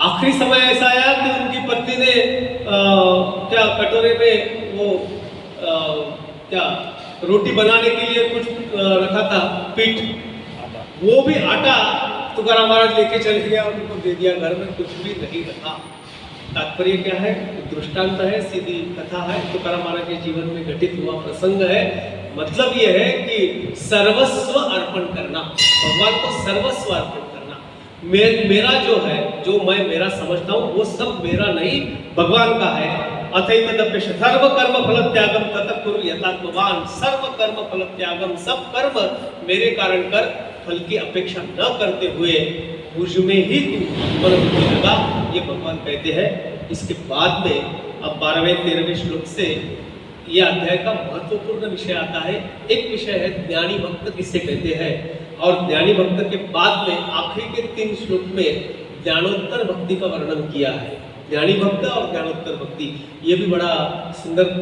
आखिरी समय ऐसा आया कि उनकी पत्नी ने क्या कटोरे में वो क्या रोटी बनाने के लिए कुछ रखा था पीठ, वो भी आटा तुकाराम महाराज लेके चल गया और उनको दे दिया, घर में कुछ भी नहीं रखा। तात्पर्य क्या है, दृष्टांत है, सीधी कथा है, तुकाराम महाराज के जीवन में घटित हुआ प्रसंग है। मतलब ये है कि सर्वस्व अर्पण करना, भगवान को सर्वस्व अर्पण करना। मेरा जो है, जो मैं मेरा समझता हूँ वो सब मेरा नहीं, भगवान का है। अथैतदप्य सर्व कर्म फल त्यागम ततः कुरु यथात्मवान, सर्व कर्म फल त्यागम, सब कर्म मेरे कारण कर, फल की अपेक्षा न करते हुए मुझ में ही तू मन बुद्धि लगा, ये भगवान कहते हैं। इसके बाद में अब 12वें-13वें श्लोक से यह अध्याय का महत्वपूर्ण विषय आता है। एक विषय है ज्ञानी भक्त किसे कहते हैं, और ज्ञानी भक्त के बाद में आखिरी के 3 श्लोक में ज्ञानोत्तर भक्ति का वर्णन किया है। ज्ञानी भक्त और ज्ञानोत्तर भक्ति, ये भी बड़ा सुंदर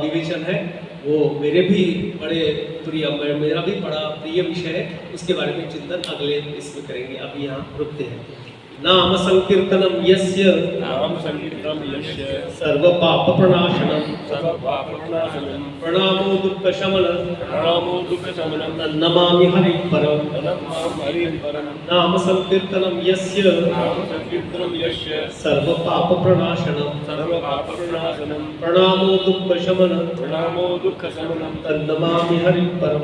विवेचन है, वो मेरे भी बड़े प्रिय, मेरा भी बड़ा प्रिय विषय है। उसके बारे में चिंतन अगले इसमें करेंगे। अभी यहाँ रुकते हैं। नाम संकीर्तनम यस्य, नाम संकीर्तनम यस्य, सर्व पाप प्रणाशनम, सर्व पाप प्रणाशनम, प्रणामो दुःख शमनं, प्रणामो दुःख शमनं, नमामि हरिं परम। नमामि हरिं परम। नाम संकीर्तनम यस्य, नाम संकीर्तनम यस्य, सर्व पाप प्रणाशनम, सर्व पाप प्रणाशनम, प्रणामो दुःख शमनं, प्रणामो दुःख शमनं, नमामि हरिं परम।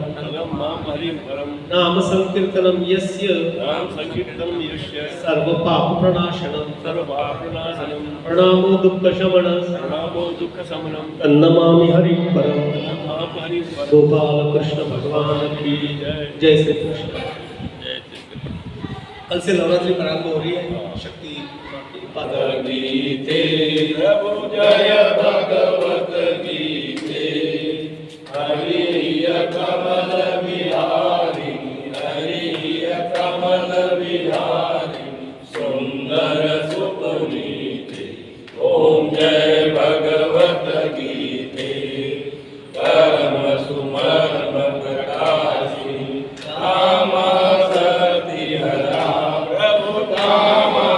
मां हरिं परं नाम संकीर्तनम यस्य नाम संकीर्तनं यस्य सर्व पाप प्रणाशनम सर्वपापनाशनं प्रणामो दुःख शमन प्रणामो दुःखशमनं तन्नमामि हरिं परम। मां हरिं परं। गोपाल कृष्ण भगवान की जय। जय श्री कृष्ण। जय श्री कृष्ण। कल से नवरात्रि प्रारंभ हो रही है। शक्ति गीते प्रभु जय भगवत गीते हरि कमल विहारी हरि कमल विहारी सुंदर सुपुनीते ओम जय भगवत गीते परम सुमर्म प्रकाशी कामा सती हरा प्रभु कामा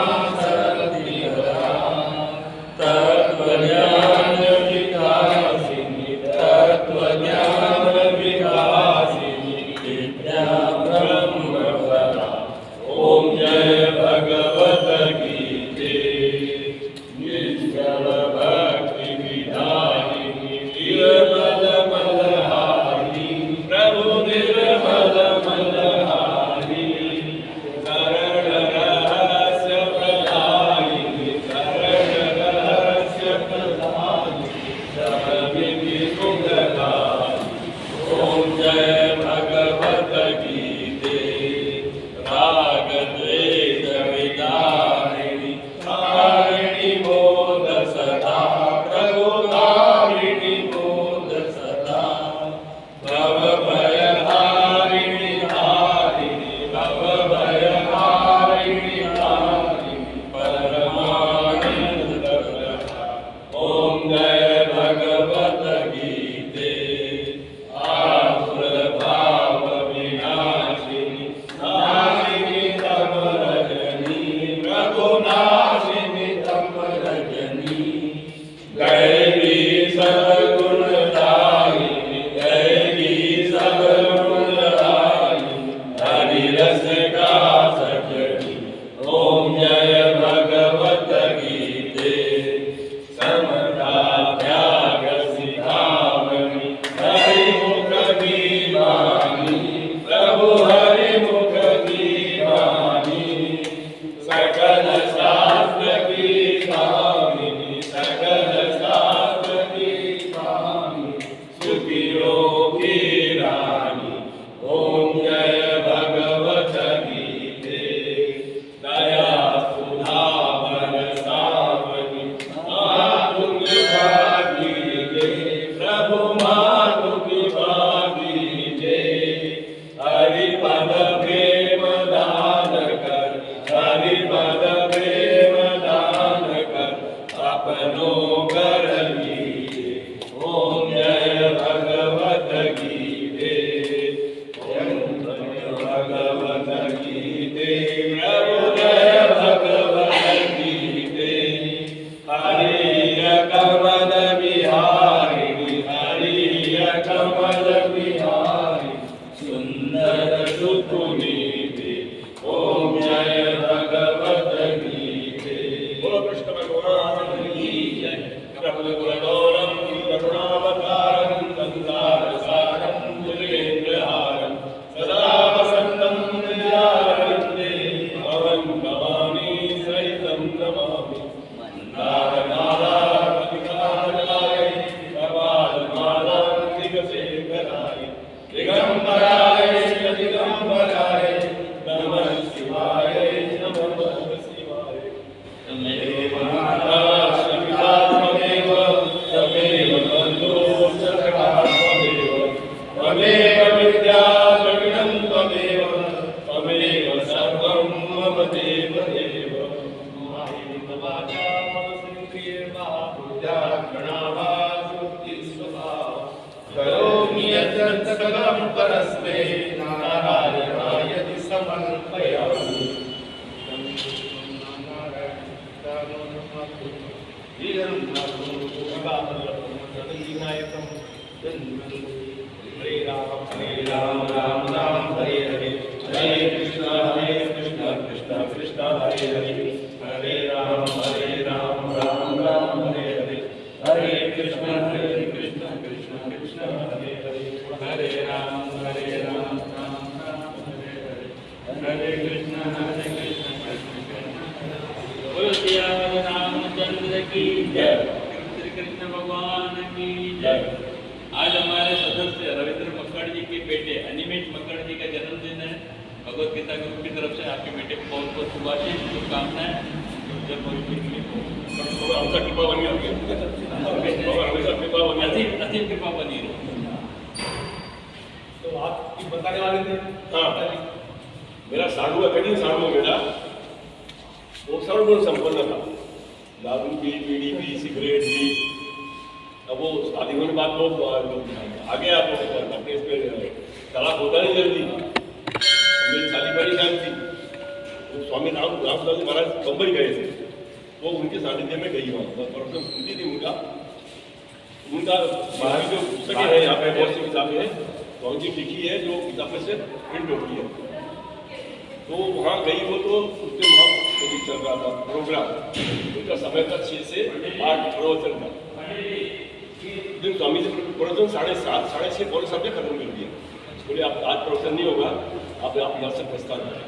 तत्वज्ञान विकासिनी तत्वज्ञान विकासिनी विद्या ब्रह्मवरा ओम जय भगवत गीते निष्कल भक्ति विधायिनी निर्मल मलहारी प्रभु निर्मल मलहारी शरण रहस्य प्रदायिनी शरण रहस्य प्रदायिनी शरणि सुखदायिनी ओम जय भगवत गीते राग द्वेष विदारिणी तारिणी बोध सदा प्रभु तारिणी बोध सदा भव भय हारिणी हारिणी भव भय हारिणी हारिणी परमानंद प्रभा ओम जय भगवत गीते आसुर भाव विनाशिनी नाशिनी तम रजनी प्रभु नाशिनी तम रजनी गैरी सद्गुण दायिनी गैरी सद्गुण दायिनी हरि रस का सजनी ओम जय भगवत गीते समता त्याग सिखावनी हरि मुख की वाणी प्रभु हरि मुख की वाणी सकल शास्त्र की स्वामिनी सकल शास्त्र की स्वामी सुखियों की रानी ओम जय भगवत गीते दया सुधा बरसावनी मातुंग भागीजे प्रभु मातुंग भागीजे हरि पद प्रेम दान कर हरि पद प्रेम दान कर अपनो कर लीजे ओम जय भगवत गीते ओम जय भगवत गीते प्रभु जय भगवत गीते हरि कमल विहारिणी हरि कमल विहारी सुंदर सुपुनीते ओम जय भगवत गीते बोलो कृष्ण भगवान की जय प्रभु गुणगौरम करुणावतारम संसारसारम भुजगेन्द्रहारम सदा वसन्तं हृदयारविन्दे भवं भवानी सहितं नमामि मंदारमालापतिकाराय कपालमालान्तिकशेखराय दिगंबराय दिगंबराय नमः शिवाय नमः शिवाय तमेव माता पिता त्वमेव तमेव बन्धो सखा त्वमेव त्वमेव विद्या द्रविणं त्वमेव त्वमेव सर्वं मम देव देव मायेन वाचा मनसेन्द्रियेर्वा बुद्ध्यात्मना स्वभाव करोमि यत् सकलं परस्मै नारायणाय समर्पयामि हरे राम राम राम हरे हरे हरे कृष्ण कृष्ण कृष्ण हरे हरे हरे राम राम राम हरे हरे हरे कृष्ण कृष्ण कृष्ण हरे हरे हरे राम राम राम हरे कृष्ण कृष्ण बोलो श्री रामचंद्र की जय, श्री कृष्ण भगवान की जय। आज हमारे सदस्य रविंद्र मक्कड़ जी के बेटे अनिमेश मक्कड़ जी का जन्मदिन है। भगवत गीता ग्रुप की तरफ से आपके बेटे को बहुत बहुत शुभाशीष शुभकामनाएं। जब भविष्य के लिए आमचा कृपा बनी असीम कृपा बनी रहे। तो आप ये बताने वाले थे। हाँ, मेरा साधु है, कठिन साधु है मेरा। वो सर्वगुण संपन्न था, दारू बीड़ी सिगरेट भी। अब वो शादी होने बाद वो आ गया तो अपने इस पे तलाक होता नहीं जल्दी। मेरी शादी परेशान थी, तो स्वामी रामदास महाराज बम्बई गए थे, वो उनके सानिध्य में गई वहाँ पर सुनती थी उनका बाहर जो पुस्तकें हैं यहाँ पे बहुत सी किताबें हैं, स्वामी जी लिखी है जो किताबें से प्रिंट होती है। तो वहाँ गई वो तो उसके वहाँ कभी चल रहा था प्रोग्राम, उनका समय था 6 से 8 प्रवचन का। दिन स्वामी जी प्रवचन 7:30 6:30 पौने 7 खत्म कर दिए। बोले आप आज प्रवचन नहीं होगा, आप यहाँ से प्रस्थान करें।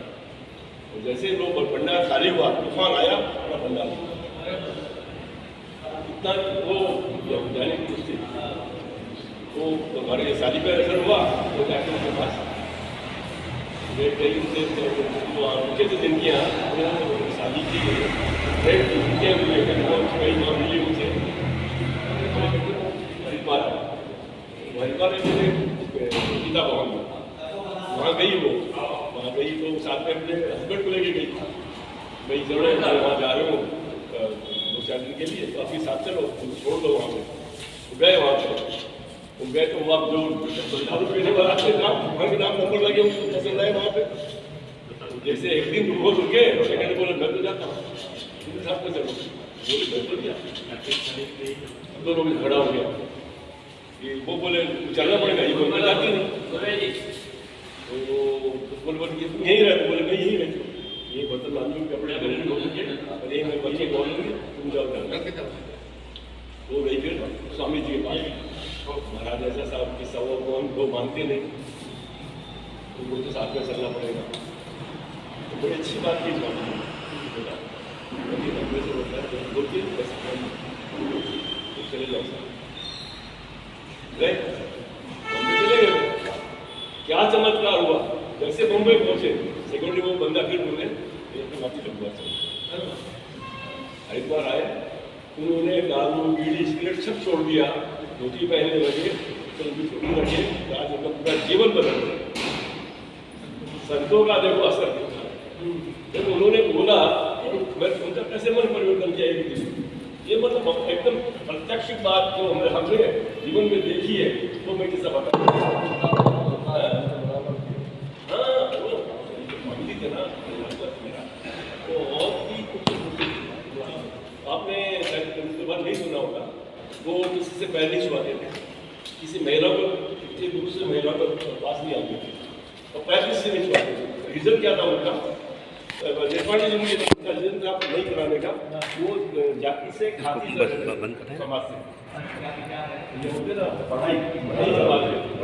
तो जैसे लोग भंडार खाली हुआ, तूफान आया, पूरा भंडार इतना वो जाने की स्थिति। तो हमारे शादी पर असर हुआ, तो जाके उनके पास कई उनसे उनके जो जिंदगियाँ शादी की कई नाम मिली उनसे। हरिद्वार गीता भवन में वहाँ गई वो, वहाँ गई तो साथ में अपने हस्बैंड को लेके गई। भाई जरूर वहाँ जा रहे हो 2-4 दिन के लिए, तो आपके साथ चलो, छोड़ दो वहाँ पे। गए वहाँ पे, तो गए तो वहाँ जो दारू पीने वाला के नाम नंबर लगे उसको पसंद आए वहाँ पे। जैसे एक दिन वो रुके, सेकंड बोले मैं तो जाता हूँ, साथ में चलो, बोले मैं तो गया। दोनों में खड़ा हो गया, वो बोले चलना पड़ेगा, ये बोलना जाती नहीं। तो बोले तुम यहीं रहते, बोले मैं यहीं रहती हूँ, ये बर्तन मांझू कपड़े घरेलू होंगे और ये मैं बच्चे बोलूँगी, तुम जाओ। वो गई फिर स्वामी जी के पास। महाराज ऐसा साहब कि सब को हमको मानते नहीं, तो वो तो साथ में चलना पड़ेगा। तो बड़ी अच्छी बात की स्वामी जी बोला, से बोलता है बोलती चले जाओ साहब। गए बॉम्बे चले गए। क्या चमत्कार हुआ, जैसे बॉम्बे पहुंचे सेकेंडरी वो बंदा फिर बोले वापस हरिद्वार चले। हरिद्वार आए, उन्होंने दारू बीड़ी सिगरेट सब छोड़ दिया, धोती पहनने लगे, तो उनकी छुट्टी रखे। आज उनका पूरा जीवन बदल गया। संतों का देखो असर दिखा। जब उन्होंने बोला मैं उनका कैसे मन परिवर्तन किया एक दिन, ये मतलब एकदम प्रत्यक्ष बात जो हमने जीवन में देखी है, वो मैं किसा बता। आपने उसके बाद नहीं सुना होगा, वो किसी से पहले ही छुआते थे, किसी महिला को दूसरी महिला को पास नहीं आती थी और पैर किसी से नहीं छुआते थे। रीजन क्या था उनका? नेपाली जी मुझे रीजन था नहीं कराने का, वो जाति से खाती समाज से पढ़ाई समाज